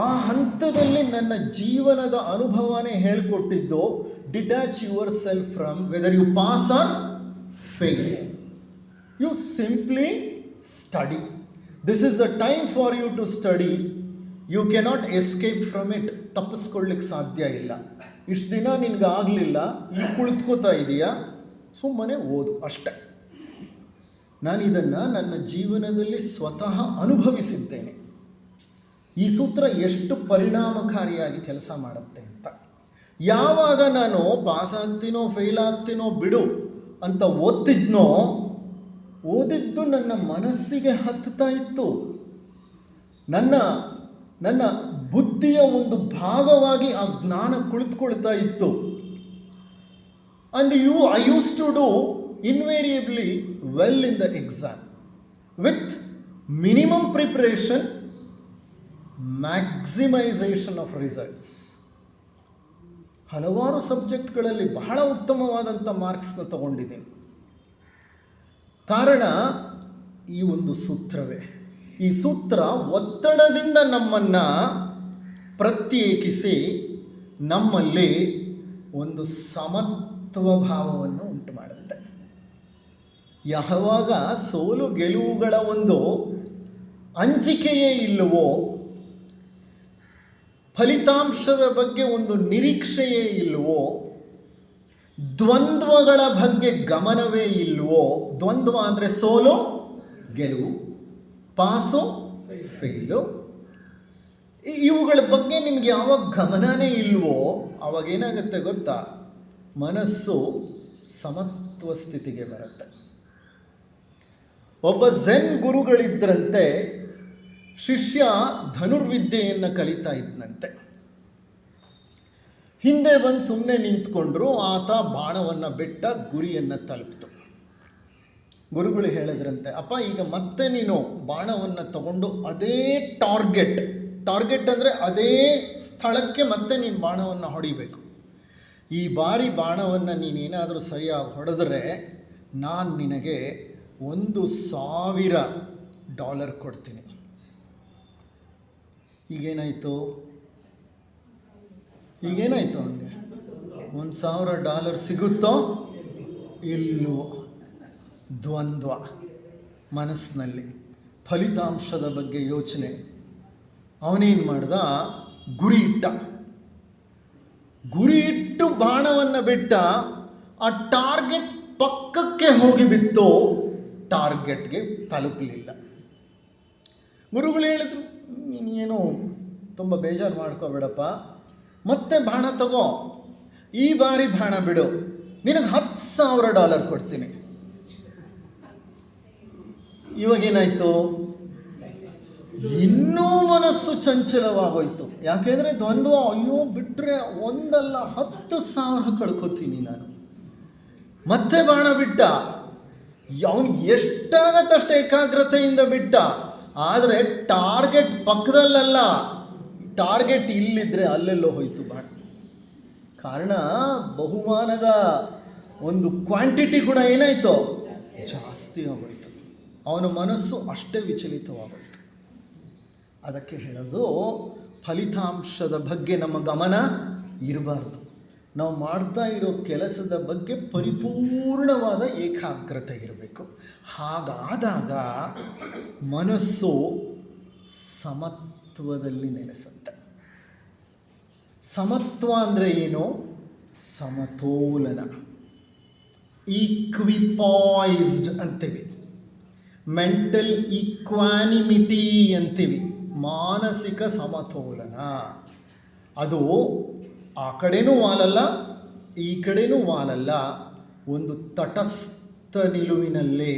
ಆ ಹಂತದಲ್ಲಿ ನನ್ನ ಜೀವನದ ಅನುಭವನೇ ಹೇಳಿಕೊಟ್ಟಿದ್ದು, detach yourself from whether you pass or fail. You simply study. This is the time for you to study. You cannot escape from it. ತಪ್ಪಿಸ್ಕೊಳ್ಳಿಕ್ಕೆ ಸಾಧ್ಯ ಇಲ್ಲ. ಇಷ್ಟು ದಿನ ನಿನಗೆ ಆಗಲಿಲ್ಲ, ಈಗ ಕುಳಿತುಕೋತಾ ಇದೆಯಾ, ಸುಮ್ಮನೆ ಓದು ಅಷ್ಟೆ. ನಾನು ಇದನ್ನು ನನ್ನ ಜೀವನದಲ್ಲಿ ಸ್ವತಃ ಅನುಭವಿಸಿದ್ದೇನೆ. ಈ ಸೂತ್ರ ಎಷ್ಟು ಪರಿಣಾಮಕಾರಿಯಾಗಿ ಕೆಲಸ ಮಾಡುತ್ತೆ ಅಂತ. ಯಾವಾಗ ನಾನು ಪಾಸ್ ಆಗ್ತೀನೋ ಫೇಲ್ ಆಗ್ತೀನೋ ಬಿಡು ಅಂತ ಓದಿದ್ದು ನನ್ನ ಮನಸ್ಸಿಗೆ ಹತ್ತುತ್ತಾ ಇತ್ತು. ನನ್ನ ಬುದ್ಧಿಯ ಒಂದು ಭಾಗವಾಗಿ ಆ ಜ್ಞಾನ ಕುಳಿತುಕೊಳ್ತಾ ಇತ್ತು. And I used to do invariably well in the exam with minimum preparation, maximization of results. ಹಲವಾರು ಸಬ್ಜೆಕ್ಟ್ಗಳಲ್ಲಿ ಬಹಳ ಉತ್ತಮವಾದಂಥ ಮಾರ್ಕ್ಸ್ನ ತಗೊಂಡಿದ್ದೀನಿ. ಕಾರಣ ಈ ಒಂದು ಸೂತ್ರವೇ. ಈ ಸೂತ್ರ ಒತ್ತಡದಿಂದ ನಮ್ಮನ್ನು ಪ್ರತ್ಯೇಕಿಸಿ ನಮ್ಮಲ್ಲಿ ಒಂದು ಸಮತ್ವ ಭಾವವನ್ನು ಉಂಟು ಮಾಡುತ್ತೆ. ಯಾವಾಗ ಸೋಲು ಗೆಲುವುಗಳ ಒಂದು ಅಂಜಿಕೆಯೇ ಇಲ್ಲವೋ, ಫಲಿತಾಂಶದ ಬಗ್ಗೆ ಒಂದು ನಿರೀಕ್ಷೆಯೇ ಇಲ್ವೋ, ದ್ವಂದ್ವಗಳ ಬಗ್ಗೆ ಗಮನವೇ ಇಲ್ವೋ, ದ್ವಂದ್ವ ಅಂದರೆ ಸೋಲು ಗೆಲುವು, ಪಾಸು ಫೇಲು, ಇವುಗಳ ಬಗ್ಗೆ ನಿಮಗೆ ಯಾವಾಗ ಗಮನನೇ ಇಲ್ವೋ ಅವಾಗೇನಾಗುತ್ತೆ ಗೊತ್ತಾ, ಮನಸ್ಸು ಸಮತ್ವ ಸ್ಥಿತಿಗೆ ಬರುತ್ತೆ. ಒಬ್ಬ ಝೆನ್ ಗುರುಗಳಿದ್ದರಂತೆ, ಶಿಷ್ಯ ಧನುರ್ವಿದ್ಯೆಯನ್ನು ಕಲಿತಾ ಇದ್ದಂತೆ. ಹಿಂದೆ ಬಂದು ಸುಮ್ಮನೆ ನಿಂತ್ಕೊಂಡ್ರು, ಆತ ಬಾಣವನ್ನು ಬಿಟ್ಟ, ಗುರಿಯನ್ನು ತಲುಪಿತು. ಗುರುಗಳು ಹೇಳಿದ್ರಂತೆ, ಅಪ್ಪ ಈಗ ಮತ್ತೆ ನೀನು ಬಾಣವನ್ನು ತಗೊಂಡು ಅದೇ ಟಾರ್ಗೆಟ್ ಅಂದರೆ ಅದೇ ಸ್ಥಳಕ್ಕೆ ಮತ್ತೆ ನೀನು ಬಾಣವನ್ನು ಹೊಡಿಬೇಕು. ಈ ಬಾರಿ ಬಾಣವನ್ನು ನೀನೇನಾದರೂ ಸರಿಯಾಗಿ ಹೊಡೆದ್ರೆ ನಾನು ನಿನಗೆ $1,000 ಕೊಡ್ತೀನಿ. ಈಗೇನಾಯಿತು ಅವನಿಗೆ? $1,000 ಸಿಗುತ್ತೋ ಇಲ್ಲವೋ? ದ್ವಂದ್ವ ಮನಸ್ಸಿನಲ್ಲಿ, ಫಲಿತಾಂಶದ ಬಗ್ಗೆ ಯೋಚನೆ. ಅವನೇನು ಮಾಡ್ದ, ಗುರಿ ಇಟ್ಟು ಬಾಣವನ್ನು ಬಿಟ್ಟ. ಆ ಟಾರ್ಗೆಟ್ ಪಕ್ಕಕ್ಕೆ ಹೋಗಿ ಬಿತ್ತು, ಟಾರ್ಗೆಟ್ಗೆ ತಲುಪಲಿಲ್ಲ. ಗುರುಗಳು ಹೇಳಿದ್ರು, ನೀನೇನು ತುಂಬ ಬೇಜಾರು ಮಾಡ್ಕೋಬೇಡಪ್ಪ, ಮತ್ತೆ ಬಾಣ ತಗೋ, ಈ ಬಾರಿ ಬಾಣ ಬಿಡು, ನಿನಗೆ $10,000 ಕೊಡ್ತೀನಿ. ಇವಾಗೇನಾಯಿತು, ಇನ್ನೂ ಮನಸ್ಸು ಚಂಚಲವಾಗೋಯ್ತು. ಯಾಕೆಂದರೆ ದ್ವಂದ್ವ, ಅಯ್ಯೋ ಬಿಟ್ಟರೆ ಒಂದಲ್ಲ 10,000 ಕಳ್ಕೊತೀನಿ ನಾನು. ಮತ್ತೆ ಬಾಣ ಬಿಟ್ಟ, ಅವನಿಗೆ ಎಷ್ಟಾಗತ್ತಷ್ಟು ಏಕಾಗ್ರತೆಯಿಂದ ಬಿಟ್ಟ. ಆದರೆ ಟಾರ್ಗೆಟ್ ಪಕ್ಕದಲ್ಲಲ್ಲ, ಟಾರ್ಗೆಟ್ ಇಲ್ಲಿದ್ದರೆ ಅಲ್ಲೆಲ್ಲೋ ಹೋಯಿತು ಬಾಣ. ಕಾರಣ ಬಹುಮಾನದ ಒಂದು ಕ್ವಾಂಟಿಟಿ ಕೂಡ ಏನಾಯಿತು, ಜಾಸ್ತಿ ಆಗೋಯ್ತು. ಅವನ ಮನಸ್ಸು ಅಷ್ಟೇ ವಿಚಲಿತವಾಗೋಯ್ತು. ಅದಕ್ಕೆ ಹೇಳೋದು, ಫಲಿತಾಂಶದ ಬಗ್ಗೆ ನಮ್ಮ ಗಮನ ಇರಬಾರ್ದು. ನಾವು ಮಾಡ್ತಾ ಇರೋ ಕೆಲಸದ ಬಗ್ಗೆ ಪರಿಪೂರ್ಣವಾದ ಏಕಾಗ್ರತೆ ಇರಬೇಕು. ಹಾಗಾದಾಗ ಮನಸ್ಸು ಸಮತ್ವದಲ್ಲಿ ನೆಲೆಸುತ್ತೆ. ಸಮತ್ವ ಅಂದರೆ ಏನು? ಸಮತೋಲನ, ಈಕ್ವಿಪಾಯ್ಸ್ಡ್ ಅಂತೀವಿ, ಮೆಂಟಲ್ ಈಕ್ವಾನಿಮಿಟಿ ಅಂತೀವಿ, ಮಾನಸಿಕ ಸಮತೋಲನ. ಅದು ಆ ಕಡೆನೂ ವಾಲಲ್ಲ, ಈ ಕಡೆನೂ ವಾಲಲ್ಲ, ಒಂದು ತಟಸ್ಥ ನಿಲುವಿನಲ್ಲಿ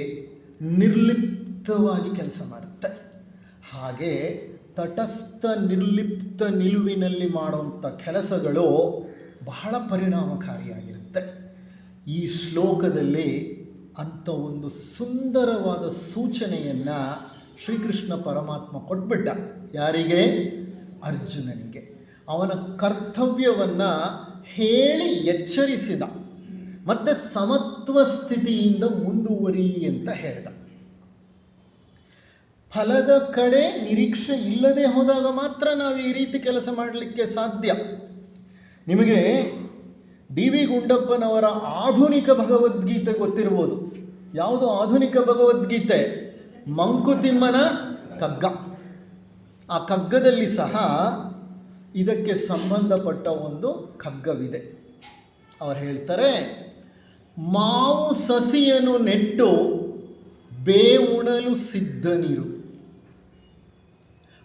ನಿರ್ಲಿಪ್ತವಾಗಿ ಕೆಲಸ ಮಾಡುತ್ತೆ. ಹಾಗೆ ತಟಸ್ಥ ನಿರ್ಲಿಪ್ತ ನಿಲುವಿನಲ್ಲಿ ಮಾಡುವಂಥ ಕೆಲಸಗಳು ಬಹಳ ಪರಿಣಾಮಕಾರಿಯಾಗಿರುತ್ತೆ. ಈ ಶ್ಲೋಕದಲ್ಲಿ ಅಂಥ ಒಂದು ಸುಂದರವಾದ ಸೂಚನೆಯನ್ನು ಶ್ರೀಕೃಷ್ಣ ಪರಮಾತ್ಮ ಕೊಟ್ಬಿಟ್ಟ. ಯಾರಿಗೆ? ಅರ್ಜುನನಿಗೆ. ಅವನ ಕರ್ತವ್ಯವನ್ನು ಹೇಳಿ ಎಚ್ಚರಿಸಿದ. ಮತ್ತು ಸಮತ್ವ ಸ್ಥಿತಿಯಿಂದ ಮುಂದುವರಿ ಅಂತ ಹೇಳಿದ. ಫಲದ ಕಡೆ ನಿರೀಕ್ಷೆ ಇಲ್ಲದೆ ಹೋದಾಗ ಮಾತ್ರ ನಾವು ಈ ರೀತಿ ಕೆಲಸ ಮಾಡಲಿಕ್ಕೆ ಸಾಧ್ಯ. ನಿಮಗೆ ಡಿ ವಿ ಗುಂಡಪ್ಪನವರ ಆಧುನಿಕ ಭಗವದ್ಗೀತೆ ಗೊತ್ತಿರ್ಬೋದು. ಯಾವುದು ಆಧುನಿಕ ಭಗವದ್ಗೀತೆ? ಮಂಕುತಿಮ್ಮನ ಕಗ್ಗ. ಆ ಕಗ್ಗದಲ್ಲಿ ಸಹ ಇದಕ್ಕೆ ಸಂಬಂಧಪಟ್ಟ ಒಂದು ಕಗ್ಗವಿದೆ. ಅವರು ಹೇಳ್ತಾರೆ, ಮಾವು ಸಸಿಯನ್ನು ನೆಟ್ಟು ಬೇವುಣಲು ಸಿದ್ಧನಿರು,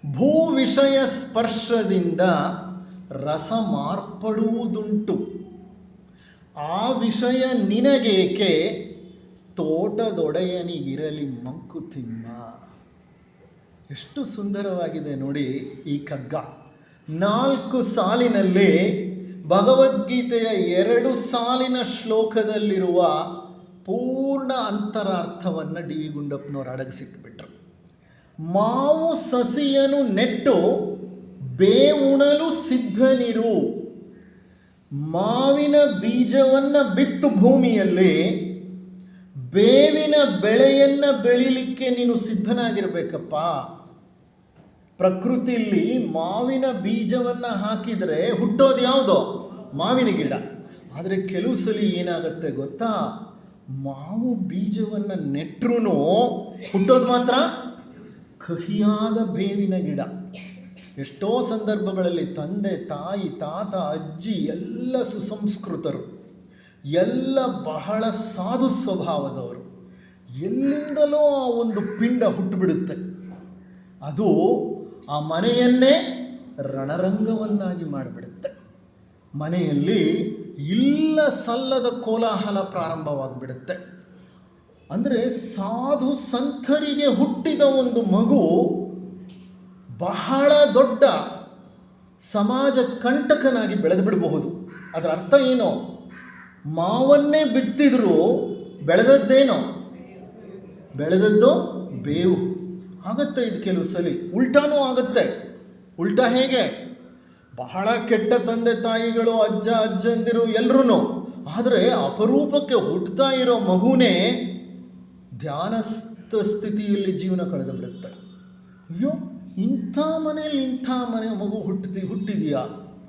ಭೂ ವಿಷಯ ಸ್ಪರ್ಶದಿಂದ ರಸ ಮಾರ್ಪಡುವುದುಂಟು, ಆ ವಿಷಯ ನಿನಗೇಕೆ ತೋಟದೊಡೆಯನಿಗಿರಲಿ ಮಂಕುತಿಮ್ಮ. ಎಷ್ಟು ಸುಂದರವಾಗಿದೆ ನೋಡಿ ಈ ಕಗ್ಗ. 4 ಸಾಲಿನಲ್ಲಿ ಭಗವದ್ಗೀತೆಯ 2 ಸಾಲಿನ ಶ್ಲೋಕದಲ್ಲಿರುವ ಪೂರ್ಣ ಅಂತರಾರ್ಥವನ್ನು ಡಿ ವಿ ಗುಂಡಪ್ಪನವರು ಅಡಗಿಸಿಟ್ಬಿಟ್ರು. ಮಾವು ಸಸಿಯನ್ನು ನೆಟ್ಟು ಬೇವುಣಲು ಸಿದ್ಧನಿರು. ಮಾವಿನ ಬೀಜವನ್ನು ಬಿತ್ತು ಭೂಮಿಯಲ್ಲಿ, ಬೇವಿನ ಬೆಳೆಯನ್ನು ಬೆಳಿಲಿಕ್ಕೆ ನೀನು ಸಿದ್ಧನಾಗಿರಬೇಕಪ್ಪ. ಪ್ರಕೃತಿಯಲ್ಲಿ ಮಾವಿನ ಬೀಜವನ್ನು ಹಾಕಿದರೆ ಹುಟ್ಟೋದು ಯಾವುದೋ? ಮಾವಿನ ಗಿಡ. ಆದರೆ ಕೆಲವು ಸಲ ಏನಾಗುತ್ತೆ ಗೊತ್ತಾ, ಮಾವು ಬೀಜವನ್ನು ನೆಟ್ರೂ ಹುಟ್ಟೋದು ಮಾತ್ರ ಕಹಿಯಾದ ಬೇವಿನ ಗಿಡ. ಎಷ್ಟೋ ಸಂದರ್ಭಗಳಲ್ಲಿ ತಂದೆ ತಾಯಿ ತಾತ ಅಜ್ಜಿ ಎಲ್ಲ ಸುಸಂಸ್ಕೃತರು, ಎಲ್ಲ ಬಹಳ ಸಾಧು ಸ್ವಭಾವದವರು. ಎಲ್ಲಿಂದಲೋ ಆ ಒಂದು ಪಿಂಡ ಹುಟ್ಟುಬಿಡುತ್ತೆ. ಅದು ಆ ಮನೆಯನ್ನೇ ರಣರಂಗವನ್ನಾಗಿ ಮಾಡಿಬಿಡುತ್ತೆ. ಮನೆಯಲ್ಲಿ ಇಲ್ಲ ಸಲ್ಲದ ಕೋಲಾಹಲ ಪ್ರಾರಂಭವಾಗಿಬಿಡುತ್ತೆ. ಅಂದರೆ ಸಾಧು ಸಂತರಿಗೆ ಹುಟ್ಟಿದ ಒಂದು ಮಗು ಬಹಳ ದೊಡ್ಡ ಸಮಾಜ ಕಂಟಕನಾಗಿ ಬೆಳೆದು ಬಿಡಬಹುದು. ಅದರ ಅರ್ಥ ಏನೋ, ಮಾವನ್ನೇ ಬಿತ್ತಿದ್ರು ಬೆಳೆದದ್ದೇನೋ, ಬೆಳೆದದ್ದು ಬೇವು ಆಗತ್ತೆ. ಇದು ಕೆಲವು ಸಲ ಉಲ್ಟಾನೂ ಆಗುತ್ತೆ. ಉಲ್ಟಾ ಹೇಗೆ? ಬಹಳ ಕೆಟ್ಟ ತಂದೆ ತಾಯಿಗಳು, ಅಜ್ಜ ಅಜ್ಜಂದಿರು ಎಲ್ಲರೂ, ಆದರೆ ಅಪರೂಪಕ್ಕೆ ಹುಟ್ಟುತ್ತಾ ಇರೋ ಮಗುನೇ ಧ್ಯಾನಸ್ಥ ಸ್ಥಿತಿಯಲ್ಲಿ ಜೀವನ ಕಳೆದು ಬಿಡುತ್ತೆ. ಅಯ್ಯೋ, ಇಂಥ ಮನೆಯಲ್ಲಿ ಇಂಥ ಮನೆ ಮಗು ಹುಟ್ಟಿದೆಯಾ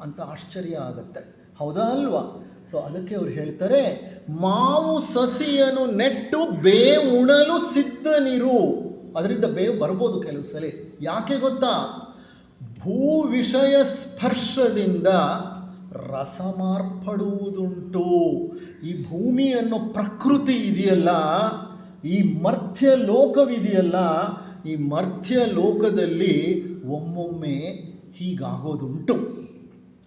ಅಂತ ಆಶ್ಚರ್ಯ ಆಗುತ್ತೆ. ಹೌದಾ ಅಲ್ವಾ? ಸೊ ಅದಕ್ಕೆ ಅವ್ರು ಹೇಳ್ತಾರೆ, ಮಾವು ಸಸಿಯನ್ನು ನೆಟ್ಟು ಬೇವು ಉಣಲು ಸಿದ್ಧನಿರು. ಅದರಿಂದ ಬೇವು ಬರ್ಬೋದು ಕೆಲವು ಸಲ. ಯಾಕೆ ಗೊತ್ತಾ? ಭೂ ವಿಷಯ ಸ್ಪರ್ಶದಿಂದ ರಸ ಮಾರ್ಪಡುವುದುಂಟು. ಈ ಭೂಮಿ ಅನ್ನೋ ಪ್ರಕೃತಿ ಇದೆಯಲ್ಲ, ಈ ಮರ್ತ್ಯ ಲೋಕವಿದೆಯಲ್ಲ, ಈ ಮರ್ತ್ಯ ಲೋಕದಲ್ಲಿ ಒಮ್ಮೊಮ್ಮೆ ಹೀಗಾಗೋದುಂಟು.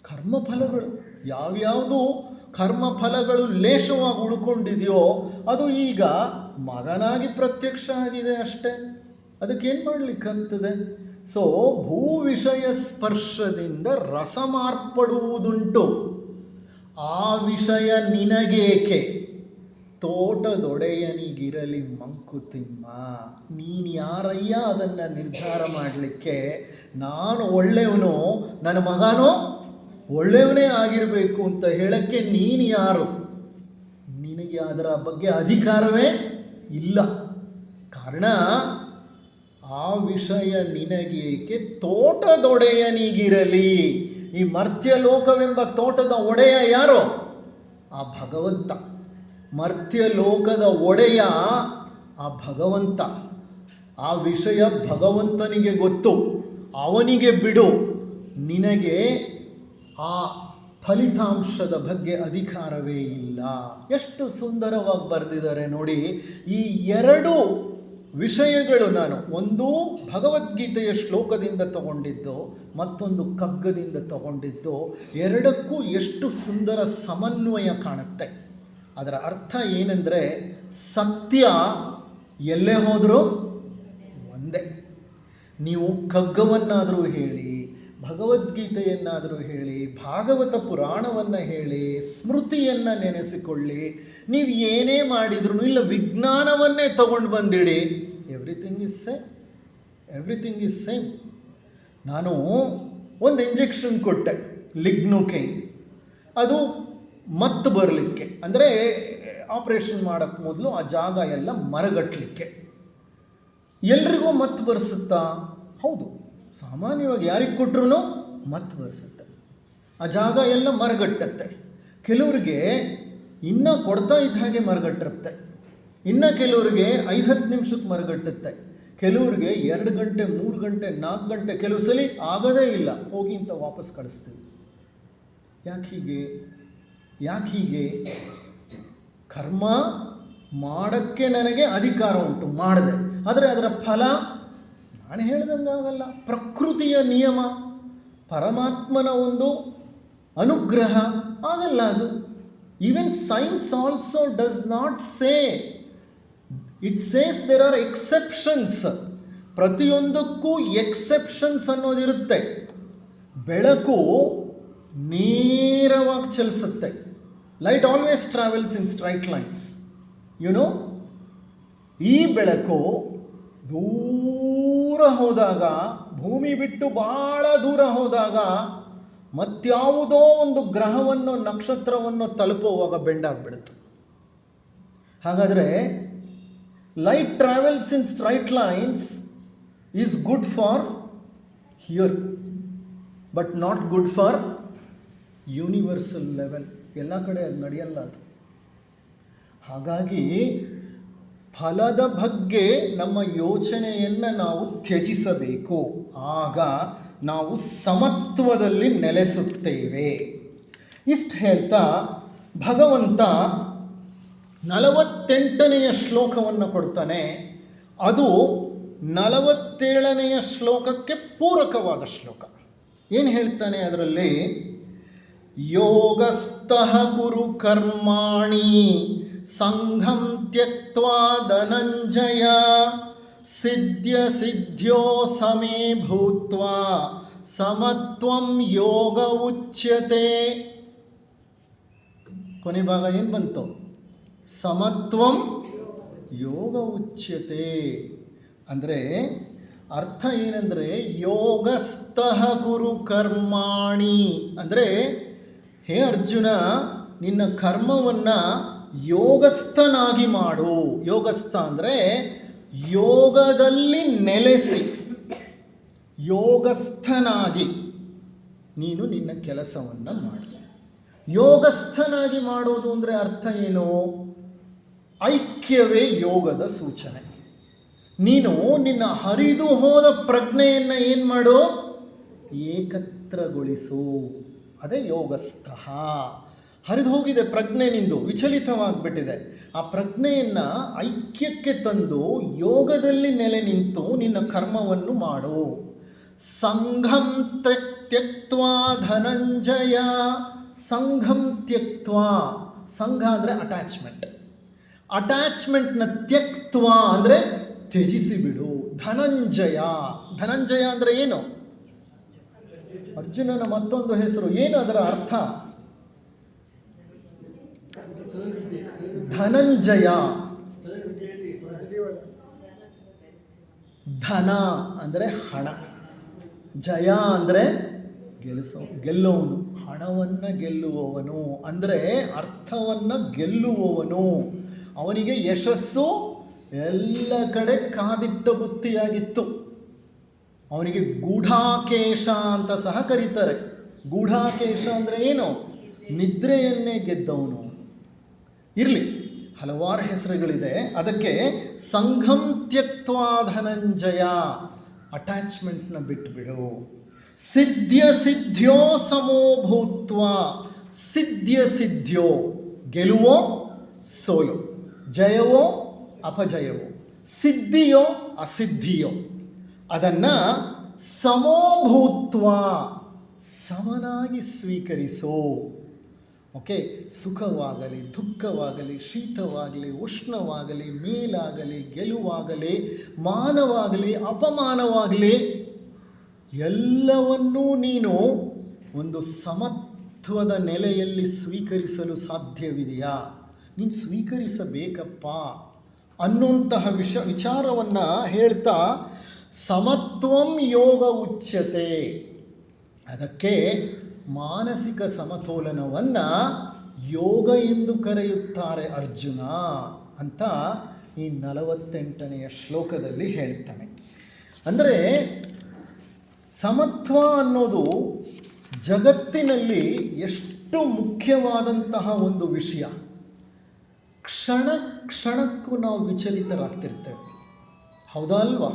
ಕರ್ಮಫಲಗಳು ಯಾವ್ಯಾವುದು ಕರ್ಮಫಲಗಳು ಲೇಷವಾಗಿ ಉಳ್ಕೊಂಡಿದೆಯೋ ಅದು ಈಗ ಮಗನಾಗಿ ಪ್ರತ್ಯಕ್ಷ ಆಗಿದೆ ಅಷ್ಟೇ. ಅದಕ್ಕೇನು ಮಾಡಲಿಕ್ಕಾಗ್ತದೆ? ಸೊ ಭೂ ವಿಷಯ ಸ್ಪರ್ಶದಿಂದ ರಸ ಮಾರ್ಪಡುವುದುಂಟು. ಆ ವಿಷಯ ನಿನಗೇಕೆ? ತೋಟದೊಡೆಯನಿಗಿರಲಿ ಮಂಕುತಿಮ್ಮ. ನೀನು ಯಾರಯ್ಯ ಅದನ್ನು ನಿರ್ಧಾರ ಮಾಡಲಿಕ್ಕೆ? ನಾನು ಒಳ್ಳೆಯವನು, ನನ್ನ ಮಗನೋ ಒಳ್ಳೆಯವನೇ ಆಗಿರಬೇಕು ಅಂತ ಹೇಳಕ್ಕೆ ನೀನು ಯಾರು? ನಿನಗೆ ಅದರ ಬಗ್ಗೆ ಅಧಿಕಾರವೇ ಇಲ್ಲ. ಕಾರಣ ಆ ವಿಷಯ ನಿನಗೇಕೆ? ತೋಟದೊಡೆಯನಿಗಿರಲಿ. ಈ ಮರ್ತ್ಯಲೋಕವೆಂಬ ತೋಟದ ಒಡೆಯ ಯಾರೋ? ಆ ಭಗವಂತ. ಮರ್ತ್ಯಲೋಕದ ಒಡೆಯ ಆ ಭಗವಂತ. ಆ ವಿಷಯ ಭಗವಂತನಿಗೆ ಗೊತ್ತು, ಅವನಿಗೆ ಬಿಡು. ನಿನಗೆ ಆ ಫಲಿತಾಂಶದ ಬಗ್ಗೆ ಅಧಿಕಾರವೇ ಇಲ್ಲ. ಎಷ್ಟು ಸುಂದರವಾಗಿ ಬರೆದಿದ್ದಾರೆ ನೋಡಿ. ಈ ಎರಡು ವಿಷಯಗಳು ನಾನು ಒಂದು ಭಗವದ್ಗೀತೆಯ ಶ್ಲೋಕದಿಂದ ತಗೊಂಡಿದ್ದು, ಮತ್ತೊಂದು ಕಗ್ಗದಿಂದ ತಗೊಂಡಿದ್ದು. ಎರಡಕ್ಕೂ ಎಷ್ಟು ಸುಂದರ ಸಮನ್ವಯ ಕಾಣುತ್ತೆ. ಅದರ ಅರ್ಥ ಏನೆಂದರೆ, ಸತ್ಯ ಎಲ್ಲೇ ಹೋದರೂ ಒಂದೇ. ನೀವು ಕಗ್ಗವನ್ನಾದರೂ ಹೇಳಿ, ಭಗವದ್ಗೀತೆಯನ್ನಾದರೂ ಹೇಳಿ, ಭಾಗವತ ಪುರಾಣವನ್ನು ಹೇಳಿ, ಸ್ಮೃತಿಯನ್ನು ನೆನೆಸಿಕೊಳ್ಳಿ, ನೀವು ಏನೇ ಮಾಡಿದ್ರು, ಇಲ್ಲ ವಿಜ್ಞಾನವನ್ನೇ ತಗೊಂಡು ಬಂದಿಡಿ, everything is same. Everything is same. ನಾನು ಒಂದು ಇಂಜೆಕ್ಷನ್ ಕೊಟ್ಟೆ, ಲಿಗ್ನೋಕೈನ್. ಅದು ಮತ್ತು ಬರಲಿಕ್ಕೆ, ಅಂದರೆ ಆಪ್ರೇಷನ್ ಮಾಡೋಕ್ಕೆ ಮೊದಲು ಆ ಜಾಗ ಎಲ್ಲ ಮರಗಟ್ಟಲಿಕ್ಕೆ. ಎಲ್ರಿಗೂ ಮತ್ತು ಬರೆಸುತ್ತಾ? ಹೌದು, ಸಾಮಾನ್ಯವಾಗಿ ಯಾರಿಗೆ ಕೊಟ್ಟರು ಮತ್ತು ಬರೆಸುತ್ತೆ. ಆ ಜಾಗ ಎಲ್ಲ ಮರಗಟ್ಟತ್ತೆ. ಕೆಲವರಿಗೆ ಇನ್ನೂ ಕೊಡ್ತಾ ಇದ್ದ ಹಾಗೆ ಮರಗಟ್ಟುತ್ತೆ, ಇನ್ನು ಕೆಲವರಿಗೆ 5-10 ನಿಮಿಷಕ್ಕೆ ಮರಗಟ್ಟುತ್ತೆ, ಕೆಲವರಿಗೆ 2 ಗಂಟೆ 3 ಗಂಟೆ 4 ಗಂಟೆ, ಕೆಲವು ಸಲ ಆಗೋದೇ ಇಲ್ಲ, ಹೋಗಿ ಅಂತ ವಾಪಸ್ ಕಳಿಸ್ತೀವಿ. ಯಾಕೆ ಹೀಗೆ? ಕರ್ಮ ಮಾಡೋಕ್ಕೆ ನನಗೆ ಅಧಿಕಾರ ಉಂಟು, ಮಾಡಿದೆ, ಆದರೆ ಅದರ ಫಲ ನಾನು ಹೇಳ್ದಂಗಾಗಲ್ಲ. ಪ್ರಕೃತಿಯ ನಿಯಮ, ಪರಮಾತ್ಮನ ಒಂದು ಅನುಗ್ರಹ ಆಗಲ್ಲ ಅದು. Even science also does not say, it says there are exceptions. ಪ್ರತಿಯೊಂದಕ್ಕೂ ಎಕ್ಸೆಪ್ಷನ್ಸ್ ಅನ್ನೋದಿರುತ್ತೆ. ಬೆಳಕು ನೇರವಾಗಿ ಚಲಿಸುತ್ತೆ. Light always travels in straight lines, ಈ ಬೆಳಕು ದೂರ ಹೋದಾಗ, ಭೂಮಿ ಬಿಟ್ಟು ಭಾಳ ದೂರ ಹೋದಾಗ, ಮತ್ಯಾವುದೋ ಒಂದು ಗ್ರಹವನ್ನು ನಕ್ಷತ್ರವನ್ನು ತಲುಪುವಾಗ ಬೆಂಡಾಗ್ಬಿಡುತ್ತೆ. ಹಾಗಾದರೆ light travels in straight lines is good for here, but not good for universal level. ಎಲ್ಲ ಕಡೆ ಅದು ನಡೆಯಲ್ಲ ಅದು. ಹಾಗಾಗಿ ಫಲದ ಬಗ್ಗೆ ನಮ್ಮ ಯೋಚನೆಯನ್ನು ನಾವು ತ್ಯಜಿಸಬೇಕು. ಆಗ ನಾವು ಸಮತ್ವದಲ್ಲಿ ನೆಲೆಸುತ್ತೇವೆ. ಇಷ್ಟು ಹೇಳ್ತಾ ಭಗವಂತ 48ನೆಯ ಶ್ಲೋಕವನ್ನು ಕೊಡ್ತಾನೆ. ಅದು 47ನೆಯ ಶ್ಲೋಕಕ್ಕೆ ಪೂರಕವಾದ ಶ್ಲೋಕ. ಏನು ಹೇಳ್ತಾನೆ ಅದರಲ್ಲಿ? ಯೋಗಸ್ಥಃ ಕುರು ಕರ್ಮಾಣಿ ಸಂಘಂ ತ್ಯಕ್ತ್ವಾ ಧನಂಜಯ ಸಿದ್ಧ್ಯ ಸಿದ್ಧ್ಯೋ ಸಮೇ ಭೂತ್ವಾ ಸಮತ್ವಂ ಯೋಗ ಉಚ್ಯತೆ. ಕೊನೆ ಭಾಗ ಏನು ಬಂತು? ಸಮತ್ವಂ ಯೋಗ ಉಚ್ಯತೆ. ಅಂದರೆ ಅರ್ಥ ಏನಂದರೆ ಯೋಗಸ್ಥಃ ಕುರು ಕರ್ಮಾಣಿ ಅಂದರೆ, ಹೇ ಅರ್ಜುನ, ನಿನ್ನ ಕರ್ಮವನ್ನು ಯೋಗಸ್ಥನಾಗಿ ಮಾಡು. ಯೋಗಸ್ಥ ಅಂದರೆ ಯೋಗದಲ್ಲಿ ನೆಲೆಸಿ, ಯೋಗಸ್ಥನಾಗಿ ನೀನು ನಿನ್ನ ಕೆಲಸವನ್ನು ಮಾಡು. ಯೋಗಸ್ಥನಾಗಿ ಮಾಡೋದು ಅಂದರೆ ಅರ್ಥ ಏನು? ಐಕ್ಯವೇ ಯೋಗದ ಸೂಚನೆ. ನೀನು ನಿನ್ನ ಹರಿದು ಹೋದ ಪ್ರಜ್ಞೆಯನ್ನು ಏನು ಮಾಡು? ಏಕತ್ರಗೊಳಿಸು. ಅದೇ ಯೋಗಸ್ಥ. ಹರಿದು ಹೋಗಿದೆ ಪ್ರಜ್ಞೆ, ನಿಂದು ವಿಚಲಿತವಾಗಿಬಿಟ್ಟಿದೆ. ಆ ಪ್ರಜ್ಞೆಯನ್ನು ಐಕ್ಯಕ್ಕೆ ತಂದು ಯೋಗದಲ್ಲಿ ನೆಲೆ ನಿಂತು ನಿನ್ನ ಕರ್ಮವನ್ನು ಮಾಡು. ಸಂಘಂ ತ್ಯಕ್ತ್ವಾ ಧನಂಜಯ. ಸಂಘಂ ತ್ಯಕ್ತ್ವಾ, ಸಂಘ ಅಂದರೆ ಅಟ್ಯಾಚ್ಮೆಂಟ್. ಅಟ್ಯಾಚ್ಮೆಂಟ್ನ ತ್ಯಕ್ತ್ವಾ ಅಂದರೆ ತ್ಯಜಿಸಿಬಿಡು. ಧನಂಜಯ. ಧನಂಜಯ ಅಂದರೆ ಏನು? ಅರ್ಜುನನ ಮತ್ತೊಂದು ಹೆಸರು. ಏನು ಅದರ ಅರ್ಥ? ಧನಂಜಯ. ಧನ ಅಂದರೆ ಹಣ, ಜಯ ಅಂದರೆ ಗೆಲ್ಲುವವನು, ಹಣವನ್ನು ಗೆಲ್ಲುವವನು ಅಂದರೆ ಅರ್ಥವನ್ನು ಗೆಲ್ಲುವವನು. ಅವನಿಗೆ ಯಶಸ್ಸು ಎಲ್ಲ ಕಡೆ ಕಾದಿಟ್ಟ ಬುತ್ತಿಯಾಗಿತ್ತು. ಅವನಿಗೆ ಗೂಢಾಕೇಶ ಅಂತ ಸಹ ಕರೀತಾರೆ. ಗೂಢಾಕೇಶ ಅಂದರೆ ಏನು? ನಿದ್ರೆಯನ್ನೇ ಗೆದ್ದವನು. ಇರಲಿ, ಹಲವಾರು ಹೆಸರುಗಳಿದೆ ಅದಕ್ಕೆ. ಸಂಘಂ ತ್ಯಕ್ತ್ವಾ ಧನಂಜಯ, ಅಟ್ಯಾಚ್ಮೆಂಟ್ನ ಬಿಟ್ಟುಬಿಡು. ಸಿದ್ಧ್ಯ ಸಿದ್ಧ್ಯೋ ಸಮೋ ಭೂತ್ವ. ಸಿದ್ಧ್ಯ ಸಿದ್ಧ್ಯೋ, ಗೆಲುವೋ ಸೋಲು, ಜಯವೋ ಅಪಜಯವೋ, ಸಿದ್ಧಿಯೋ ಅಸಿದ್ಧಿಯೋ, ಅದನ್ನು ಸಮೋಭೂತ್ವ, ಸಮನಾಗಿ ಸ್ವೀಕರಿಸೋ. ಓಕೆ, ಸುಖವಾಗಲಿ ದುಃಖವಾಗಲಿ, ಶೀತವಾಗಲಿ ಉಷ್ಣವಾಗಲಿ, ಮೇಲಾಗಲಿ ಗೆಲುವಾಗಲಿ, ಮಾನವಾಗಲಿ ಅಪಮಾನವಾಗಲಿ, ಎಲ್ಲವನ್ನೂ ನೀನು ಒಂದು ಸಮತ್ವದ ನೆಲೆಯಲ್ಲಿ ಸ್ವೀಕರಿಸಲು ಸಾಧ್ಯವಿದೆಯಾ? ನೀನು ಸ್ವೀಕರಿಸಬೇಕಪ್ಪ ಅನ್ನುವಂತಹ ವಿಚಾರವನ್ನು ಹೇಳ್ತಾ ಸಮತ್ವಂ ಯೋಗ ಉಚ್ಯತೆ. ಅದಕ್ಕೆ ಮಾನಸಿಕ ಸಮತೋಲನವನ್ನು ಯೋಗ ಎಂದು ಕರೆಯುತ್ತಾರೆ ಅರ್ಜುನ ಅಂತ ಈ 48ನೆಯ ಶ್ಲೋಕದಲ್ಲಿ ಹೇಳ್ತಾನೆ. ಅಂದರೆ ಸಮತ್ವ ಅನ್ನೋದು ಜಗತ್ತಿನಲ್ಲಿ ಎಷ್ಟು ಮುಖ್ಯವಾದಂತಹ ಒಂದು ವಿಷಯ. ಕ್ಷಣ ಕ್ಷಣಕ್ಕೂ ನಾವು ವಿಚಲಿತರಾಗ್ತಿರ್ತೇವೆ, ಹೌದಾ ಅಲ್ವಾ?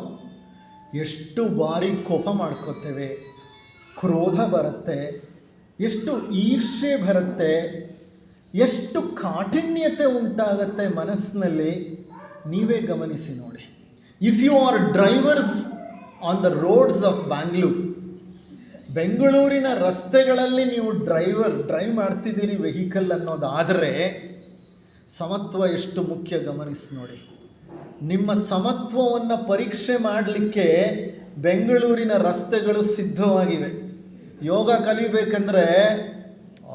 ಎಷ್ಟು ಬಾರಿ ಕೋಪ ಮಾಡ್ಕೋತೇವೆ, ಕ್ರೋಧ ಬರುತ್ತೆ, ಎಷ್ಟು ಈರ್ಷೆ ಬರುತ್ತೆ, ಎಷ್ಟು ಕಾಠಿಣ್ಯತೆ ಉಂಟಾಗತ್ತೆ ಮನಸ್ಸಿನಲ್ಲಿ. ನೀವೇ ಗಮನಿಸಿ ನೋಡಿ. If you are drivers on the roads of Bangalore, ಬೆಂಗಳೂರಿನ ರಸ್ತೆಗಳಲ್ಲಿ ನೀವು ಡ್ರೈವ್ ಮಾಡ್ತಿದ್ದೀರಿ ವೆಹಿಕಲ್ ಅನ್ನೋದಾದರೆ ಸಮತ್ವ ಎಷ್ಟು ಮುಖ್ಯ ಗಮನಿಸಿ ನೋಡಿ. ನಿಮ್ಮ ಸಮತ್ವವನ್ನು ಪರೀಕ್ಷೆ ಮಾಡಲಿಕ್ಕೆ ಬೆಂಗಳೂರಿನ ರಸ್ತೆಗಳು ಸಿದ್ಧವಾಗಿವೆ. ಯೋಗ ಕಲಿಬೇಕಂದ್ರೆ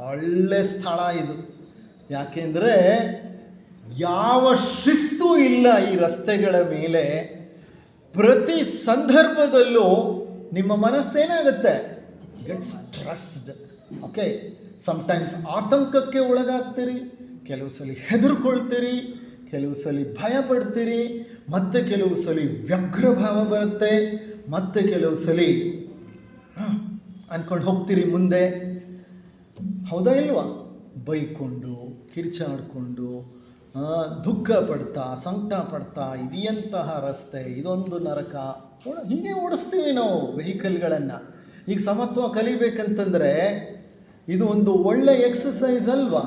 ಒಳ್ಳೆ ಸ್ಥಳ ಇದು. ಯಾಕೆಂದರೆ ಯಾವ ಶಿಸ್ತು ಇಲ್ಲ ಈ ರಸ್ತೆಗಳ ಮೇಲೆ. ಪ್ರತಿ ಸಂದರ್ಭದಲ್ಲೂ ನಿಮ್ಮ ಮನಸ್ಸೇನಾಗುತ್ತೆ? Get stressed. ಓಕೆ, ಸಮ್ಟೈಮ್ಸ್ ಆತಂಕಕ್ಕೆ ಒಳಗಾಗ್ತೀರಿ, ಕೆಲವು ಸಲ ಹೆದರ್ಕೊಳ್ತೀರಿ, ಕೆಲವು ಸಲ ಭಯ ಪಡ್ತೀರಿ, ಮತ್ತೆ ಕೆಲವು ಸಲ ವ್ಯಗ್ರಭಾವ ಬರುತ್ತೆ, ಮತ್ತೆ ಕೆಲವು ಸಲ ಅಂದ್ಕೊಂಡು ಹೋಗ್ತೀರಿ ಮುಂದೆ. ಹೌದಾ ಇಲ್ವಾ? ಬೈಕೊಂಡು ಕಿರ್ಚಾಡಿಕೊಂಡು ದುಃಖ ಪಡ್ತಾ ಸಂಕಟ ಪಡ್ತಾ ಇದೆಯಂತಹ ರಸ್ತೆ, ಇದೊಂದು ನರಕ, ಹೀಗೆ ಓಡಿಸ್ತೀವಿ ನಾವು ವೆಹಿಕಲ್ಗಳನ್ನು. ಈಗ ಸಮತ್ವ ಕಲಿಬೇಕಂತಂದರೆ ಇದು ಒಂದು ಒಳ್ಳೆ ಎಕ್ಸಸೈಸ್ ಅಲ್ವಾ?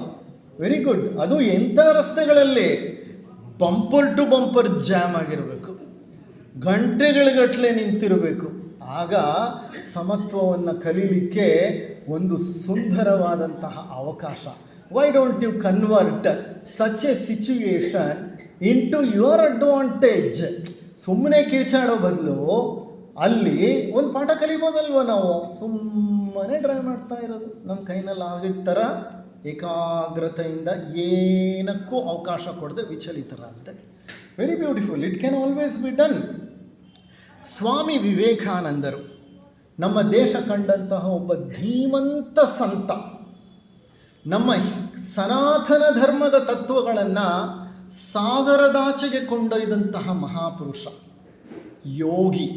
Very good. ಅದು ಎಂಥ ರಸ್ತೆಗಳಲ್ಲಿ ಬಂಪರ್ ಟು ಬಂಪರ್ ಜಾಮ್ ಆಗಿರಬೇಕು, ಗಂಟೆಗಟ್ಟಲೆ ನಿಂತಿರಬೇಕು. ಆಗ ಸಮತ್ವವನ್ನು ಕಲೀಲಿಕ್ಕೆ ಒಂದು ಸುಂದರವಾದಂತಹ ಅವಕಾಶ. Why don't you convert such a situation into your advantage? ಸುಮ್ಮನೆ ಕಿರ್ಚಾಡೋ ಬದಲು ಅಲ್ಲಿ ಒಂದು ಪಾಠ ಕಲಿಬೋದಲ್ವ ನಾವು? ಸುಮ್ಮನೆ ಡ್ರೈವ್ ಮಾಡ್ತಾ ಇರೋದು ನಮ್ಮ ಕೈನಲ್ಲಿ ಆಗಿದ್ದ ಥರ ಏಕಾಗ್ರತೆಯಿಂದ ಏನಕ್ಕೂ ಅವಕಾಶ ಕೊಡದೆ ವಿಚಲಿತರಾಗುತ್ತೆ. Very beautiful. It can always be done. Swami ವಿವೇಕಾನಂದರು ನಮ್ಮ ದೇಶ ಕಂಡಂತಹ ಒಬ್ಬ ಧೀಮಂತ ಸಂತ, ನಮ್ಮ ಸನಾತನ ಧರ್ಮದ ತತ್ವಗಳನ್ನು ಸಾಗರದಾಚೆಗೆ ಕೊಂಡೊಯ್ದಂತಹ ಮಹಾಪುರುಷ, ಯೋಗಿ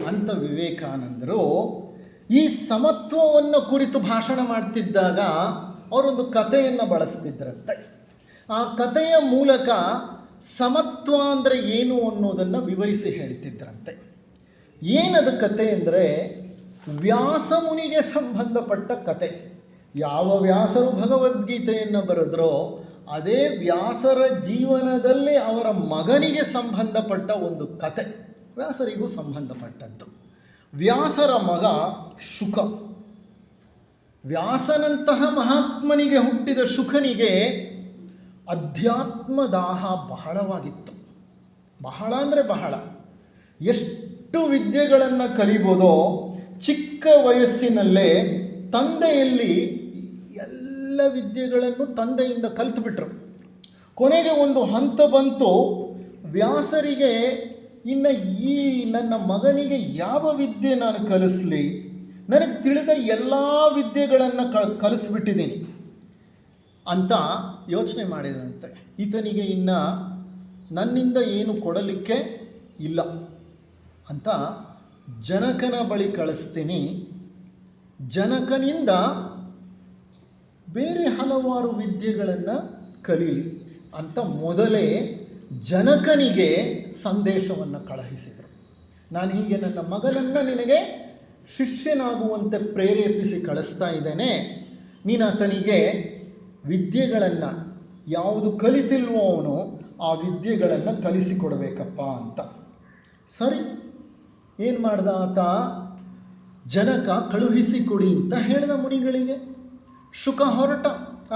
ಅಂತ ವಿವೇಕಾನಂದರು ಈ ಸಮತ್ವವನ್ನು ಕುರಿತು ಭಾಷಣ ಮಾಡ್ತಿದ್ದಾಗ ಅವರೊಂದು ಕಥೆಯನ್ನು ಬಳಸ್ತಿದ್ದರಂತೆ. ಆ ಕಥೆಯ ಮೂಲಕ ಸಮತ್ವ ಅಂದರೆ ಏನು ಅನ್ನೋದನ್ನು ವಿವರಿಸಿ ಹೇಳ್ತಿದ್ದರಂತೆ. ಏನದು ಕತೆ ಅಂದರೆ, ವ್ಯಾಸ ಮುನಿಗೆ ಸಂಬಂಧಪಟ್ಟ ಕತೆ. ಯಾವ ವ್ಯಾಸರು ಭಗವದ್ಗೀತೆಯನ್ನು ಬರೆದ್ರೋ ಅದೇ ವ್ಯಾಸರ ಜೀವನದಲ್ಲಿ ಅವರ ಮಗನಿಗೆ ಸಂಬಂಧಪಟ್ಟ ಒಂದು ಕತೆ, ವ್ಯಾಸರಿಗೂ ಸಂಬಂಧಪಟ್ಟದ್ದು. ವ್ಯಾಸರ ಮಗ ಶುಕ. ವ್ಯಾಸನಂತಹ ಮಹಾತ್ಮನಿಗೆ ಹುಟ್ಟಿದ ಶುಕನಿಗೆ ಅಧ್ಯಾತ್ಮ ದಾಹ ಬಹಳವಾಗಿತ್ತು. ಬಹಳ ಅಂದರೆ ಬಹಳ. ಎಷ್ಟು ವಿದ್ಯೆಗಳನ್ನು ಕಲಿಬೋದೋ ಚಿಕ್ಕ ವಯಸ್ಸಿನಲ್ಲೇ ತಂದೆಯಲ್ಲಿ ಎಲ್ಲ ವಿದ್ಯೆಗಳನ್ನು ತಂದೆಯಿಂದ ಕಲಿತುಬಿಟ್ರು. ಕೊನೆಗೆ ಒಂದು ಹಂತ ಬಂತು, ವ್ಯಾಸರಿಗೆ ಇನ್ನು ಈ ನನ್ನ ಮಗನಿಗೆ ಯಾವ ವಿದ್ಯೆ ನಾನು ಕಲಿಸಲಿ? ನನಗೆ ತಿಳಿದ ಎಲ್ಲ ವಿದ್ಯೆಗಳನ್ನು ಕಲಿಸ್ಬಿಟ್ಟಿದ್ದೀನಿ ಅಂತ ಯೋಚನೆ ಮಾಡಿದಂತೆ. ಈತನಿಗೆ ಇನ್ನು ನನ್ನಿಂದ ಏನು ಕೊಡಲಿಕ್ಕೆ ಇಲ್ಲ ಅಂತ ಜನಕನ ಬಳಿ ಕಳಿಸ್ತೀನಿ, ಜನಕನಿಂದ ಬೇರೆ ಹಲವಾರು ವಿದ್ಯೆಗಳನ್ನು ಕಲೀಲಿ ಅಂತ ಮೊದಲೇ ಜನಕನಿಗೆ ಸಂದೇಶವನ್ನು ಕಳುಹಿಸಿದರು. ನಾನು ಹೀಗೆ ನನ್ನ ಮಗನನ್ನು ನಿನಗೆ ಶಿಷ್ಯನಾಗುವಂತೆ ಪ್ರೇರೇಪಿಸಿ ಕಳಿಸ್ತಾ ಇದ್ದೇನೆ, ನೀನು ಆತನಿಗೆ ವಿದ್ಯೆಗಳನ್ನು ಯಾವುದು ಕಲಿತಿಲ್ವೋ ಅವನು ಆ ವಿದ್ಯೆಗಳನ್ನು ಕಲಿಸಿಕೊಡಬೇಕಪ್ಪ ಅಂತ. ಸರಿ, ಏನು ಮಾಡ್ದ ಆತ? ಜನಕ ಕಳುಹಿಸಿಕೊಡಿ ಅಂತ ಹೇಳಿದ ಮುನಿಗಳಿಗೆ. ಶುಕ ಹೊರಟ.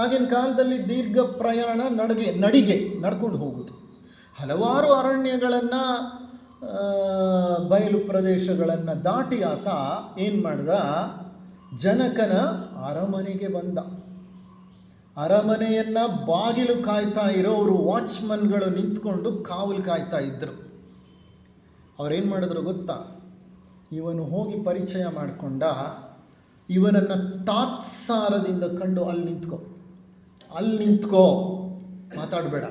ಆಗಿನ ಕಾಲದಲ್ಲಿ ದೀರ್ಘ ಪ್ರಯಾಣ ನಡಿಗೆ ನಡ್ಕೊಂಡು ಹೋಗುದು. ಹಲವಾರು ಅರಣ್ಯಗಳನ್ನು, ಬಯಲು ಪ್ರದೇಶಗಳನ್ನು ದಾಟಿ ಆತ ಏನು ಮಾಡ್ದ? ಜನಕನ ಅರಮನೆಗೆ ಬಂದ. ಅರಮನೆಯನ್ನು ಬಾಗಿಲು ಕಾಯ್ತಾ ಇರೋರು ವಾಚ್ಮನ್ಗಳು ನಿಂತ್ಕೊಂಡು ಕಾವಲು ಕಾಯ್ತಾ ಇದ್ದರು. ಅವರೇನು ಮಾಡಿದ್ರು ಗೊತ್ತಾ? ಇವನು ಹೋಗಿ ಪರಿಚಯ ಮಾಡಿಕೊಂಡ. ಇವನನ್ನು ತಾತ್ಸಾರದಿಂದ ಕಂಡು ಅಲ್ಲಿ ನಿಂತ್ಕೋ, ಮಾತಾಡಬೇಡ.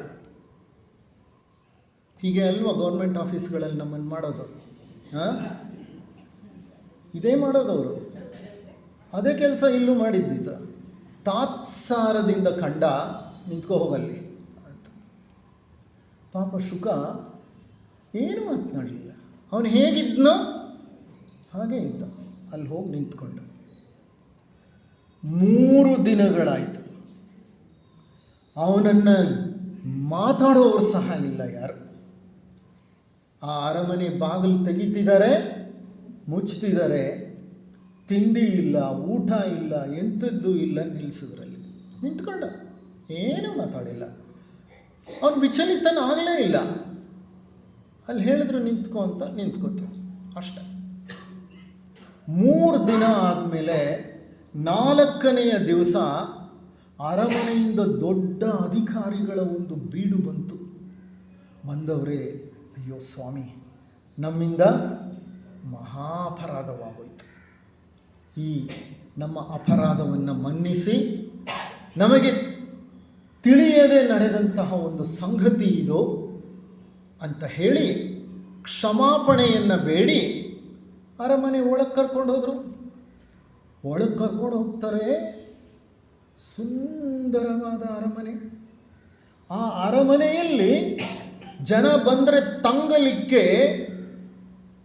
ಹೀಗೆ ಅಲ್ವಾ ಗೌರ್ಮೆಂಟ್ ಆಫೀಸ್ಗಳಲ್ಲಿ ನಮ್ಮನ್ನು ಮಾಡೋದು? ಇದೇ ಮಾಡೋದವರು. ಅದೇ ಕೆಲಸ ಇಲ್ಲೂ ಮಾಡಿದ್ದಿದ್ದ. ತಾತ್ಸಾರದಿಂದ ಕಂಡ, ನಿಂತ್ಕೋ ಹೋಗಲ್ಲಿ ಅಂತ. ಪಾಪ ಶುಕ ಏನು ಮಾತನಾಡಲಿಲ್ಲ. ಅವನು ಹೇಗಿದ್ನೋ ಹಾಗೇ ಇದ್ದ. ಅಲ್ಲಿ ಹೋಗಿ ನಿಂತ್ಕೊಂಡ. 3 ದಿನಗಳಾಯಿತು. ಅವನನ್ನು ಮಾತಾಡೋರು ಸಹ ಇಲ್ಲ ಯಾರು. ಆ ಅರಮನೆ ಬಾಗಿಲು ತೆಗಿತಿದ್ದಾರೆ, ಮುಚ್ತಿದ್ದಾರೆ. ತಿಂಡಿ ಇಲ್ಲ, ಊಟ ಇಲ್ಲ, ಎಂಥದ್ದು ಇಲ್ಲ. ನಿಲ್ಲಿಸಿದ್ರಲ್ಲಿ ನಿಂತ್ಕೊಂಡ, ಏನೂ ಮಾತಾಡಿಲ್ಲ. ಅವನು ವಿಚಲಿತನಾಗಲೇ ಇಲ್ಲ. ಅಲ್ಲಿ ಹೇಳಿದ್ರು ನಿಂತ್ಕೊ ಅಂತ, ನಿಂತ್ಕೋತ ಅಷ್ಟೆ. 3 ದಿನ ಆದಮೇಲೆ 4ನೆಯ ದಿವಸ ಅರಮನೆಯಿಂದ ದೊಡ್ಡ ಅಧಿಕಾರಿಗಳ ಒಂದು ಬೀಡು ಬಂತು. ಬಂದವರೇ, ಅಯ್ಯೋ ಸ್ವಾಮಿ, ನಮ್ಮಿಂದ ಮಹಾಪರಾಧವಾಗೋಯಿತು. ಈ ನಮ್ಮ ಅಪರಾಧವನ್ನು ಮನ್ನಿಸಿ, ನಮಗೆ ತಿಳಿಯದೆ ನಡೆದಂತಹ ಒಂದು ಸಂಗತಿ ಇದು ಅಂತ ಹೇಳಿ ಕ್ಷಮಾಪಣೆಯನ್ನು ಬೇಡಿ ಅರಮನೆ ಒಳಗೆ ಕರ್ಕೊಂಡು ಹೋದರು. ಒಳಗೆ ಕರ್ಕೊಂಡು ಹೋಗ್ತಾರೆ. ಸುಂದರವಾದ ಅರಮನೆ. ಆ ಅರಮನೆಯಲ್ಲಿ ಜನ ಬಂದರೆ ತಂಗಲಿಕ್ಕೆ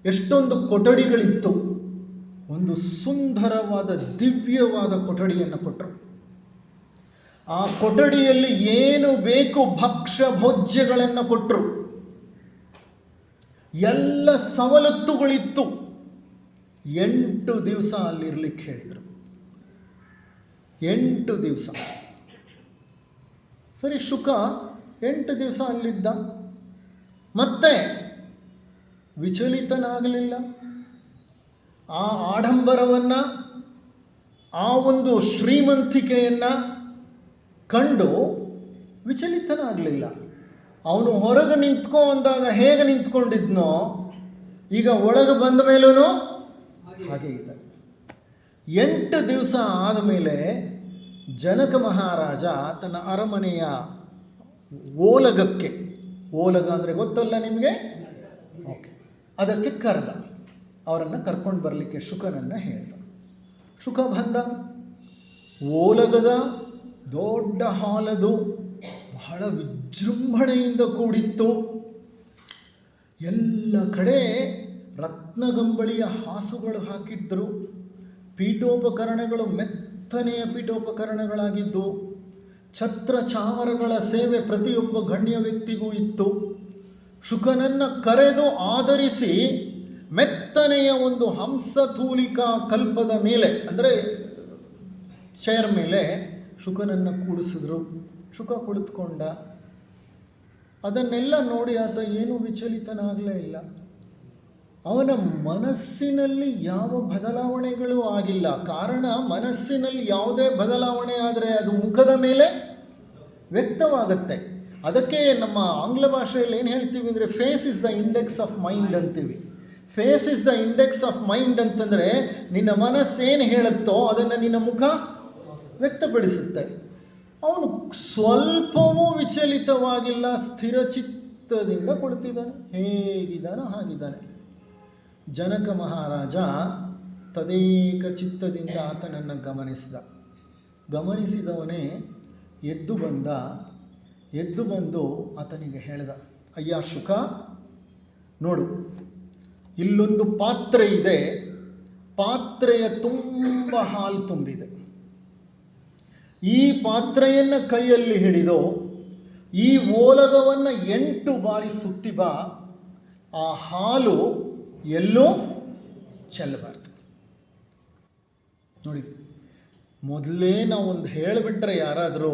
ಎಷ್ಟೊಂದು ಕೊಠಡಿಗಳಿತ್ತು. ಒಂದು ಸುಂದರವಾದ ದಿವ್ಯವಾದ ಕೊಠಡಿಯನ್ನು ಕೊಟ್ಟರು. ಆ ಕೊಠಡಿಯಲ್ಲಿ ಏನು ಬೇಕು ಭಕ್ಷ್ಯ ಭೋಜ್ಯಗಳನ್ನು ಕೊಟ್ಟರು. ಎಲ್ಲ ಸವಲತ್ತುಗಳಿತ್ತು. 8 ದಿವಸ ಅಲ್ಲಿರ್ಲಿಕ್ಕೆ ಹೇಳಿದರು. 8 ದಿವಸ. ಸರಿ, ಶುಕ 8 ದಿವಸ ಅಲ್ಲಿದ್ದ. ಮತ್ತೆ ವಿಚಲಿತನಾಗಲಿಲ್ಲ. ಆ ಆಡಂಬರವನ್ನು, ಆ ಒಂದು ಶ್ರೀಮಂತಿಕೆಯನ್ನು ಕಂಡು ವಿಚಲಿತನಾಗಲಿಲ್ಲ. ಅವನು ಹೊರಗೆ ನಿಂತ್ಕೊ ಅಂದಾಗ ಹೇಗೆ ನಿಂತ್ಕೊಂಡಿದ್ನೋ ಈಗ ಒಳಗೆ ಬಂದ ಮೇಲೂ ಹಾಗೆ ಇದ್ದಾನೆ. 8 ದಿವಸ ಆದಮೇಲೆ ಜನಕ ಮಹಾರಾಜ ತನ್ನ ಅರಮನೆಯ ಓಲಗಕ್ಕೆ, ಓಲಗ ಅಂದರೆ ಗೊತ್ತಲ್ಲ ನಿಮಗೆ, ಓಕೆ, ಅದಕ್ಕೆ ಕರೆದ. ಅವರನ್ನು ಕರ್ಕೊಂಡು ಬರಲಿಕ್ಕೆ ಶುಕನನ್ನು ಹೇಳ್ದ. ಶುಕ ಬಂದ. ಓಲಗದ ದೊಡ್ಡ ಹಾಲದು ಬಹಳ ವಿಜೃಂಭಣೆಯಿಂದ ಕೂಡಿತ್ತು. ಎಲ್ಲ ಕಡೆ ರತ್ನಗಂಬಳಿಯ ಹಾಸುಗಳು ಹಾಕಿದ್ದರು. ಪೀಠೋಪಕರಣಗಳು ಮೆತ್ತನೆಯ ಪೀಠೋಪಕರಣಗಳಾಗಿದ್ದು, ಛತ್ರ ಚಾಮರಗಳ ಸೇವೆ ಪ್ರತಿಯೊಬ್ಬ ಗಣ್ಯ ವ್ಯಕ್ತಿಗೂ ಇತ್ತು. ಶುಕನನ್ನು ಕರೆದು ಆದರಿಸಿ ಮೆತ್ತನೆಯ ಒಂದು ಹಂಸತೂಲಿಕಾ ಕಲ್ಪದ ಮೇಲೆ, ಅಂದರೆ ಚೇರ್ ಮೇಲೆ ಶುಕನನ್ನು ಕೂಡಿಸಿದ್ರು. ಶುಕ ಕುಳಿತುಕೊಂಡ. ಅದನ್ನೆಲ್ಲ ನೋಡಿ ಆತ ಏನೂ ವಿಚಲಿತನಾಗಲೇ ಇಲ್ಲ. ಅವನ ಮನಸ್ಸಿನಲ್ಲಿ ಯಾವ ಬದಲಾವಣೆಗಳೂ ಆಗಿಲ್ಲ. ಕಾರಣ, ಮನಸ್ಸಿನಲ್ಲಿ ಯಾವುದೇ ಬದಲಾವಣೆ ಆದರೆ ಅದು ಮುಖದ ಮೇಲೆ ವ್ಯಕ್ತವಾಗುತ್ತೆ. ಅದಕ್ಕೆ ನಮ್ಮ ಆಂಗ್ಲ ಭಾಷೆಯಲ್ಲಿ ಏನು ಹೇಳ್ತೀವಿ ಅಂದರೆ face is the index of mind ಅಂತೀವಿ. Face is the index of mind ಅಂತಂದರೆ ನಿನ್ನ ಮನಸ್ಸೇನು ಹೇಳುತ್ತೋ ಅದನ್ನು ನಿನ್ನ ಮುಖ ವ್ಯಕ್ತಪಡಿಸುತ್ತೆ. ಅವನು ಸ್ವಲ್ಪವೂ ವಿಚಲಿತವಾಗಿಲ್ಲ, ಸ್ಥಿರಚಿತ್ತದಿಂದ ಕೊಡ್ತಿದ್ದಾನೆ. ಹೇಗಿದ್ದಾನೋ ಹಾಗಿದ್ದಾನೆ. ಜನಕ ಮಹಾರಾಜ ತದೇಕ ಚಿತ್ತದಿಂದ ಆತನನ್ನು ಗಮನಿಸಿದ. ಗಮನಿಸಿದವನೇ ಎದ್ದು ಬಂದ. ಎದ್ದು ಬಂದು ಆತನಿಗೆ ಹೇಳಿದ, ಅಯ್ಯ ಶುಕ, ನೋಡು, ಇಲ್ಲೊಂದು ಪಾತ್ರೆ ಇದೆ. ಪಾತ್ರೆಯ ತುಂಬ ಹಾಲು ತುಂಬಿದೆ. ಈ ಪಾತ್ರೆಯನ್ನು ಕೈಯಲ್ಲಿ ಹಿಡಿದು ಈ ಓಲಗವನ್ನು 8 ಬಾರಿ ಸುತ್ತಿ ಬಾ. ಆ ಹಾಲು ಎಲ್ಲೂ ಚೆಲ್ಲಬಾರ್ದು. ನೋಡಿ, ಮೊದಲೇ ನಾವು ಒಂದು ಹೇಳಿಬಿಟ್ರೆ ಯಾರಾದರೂ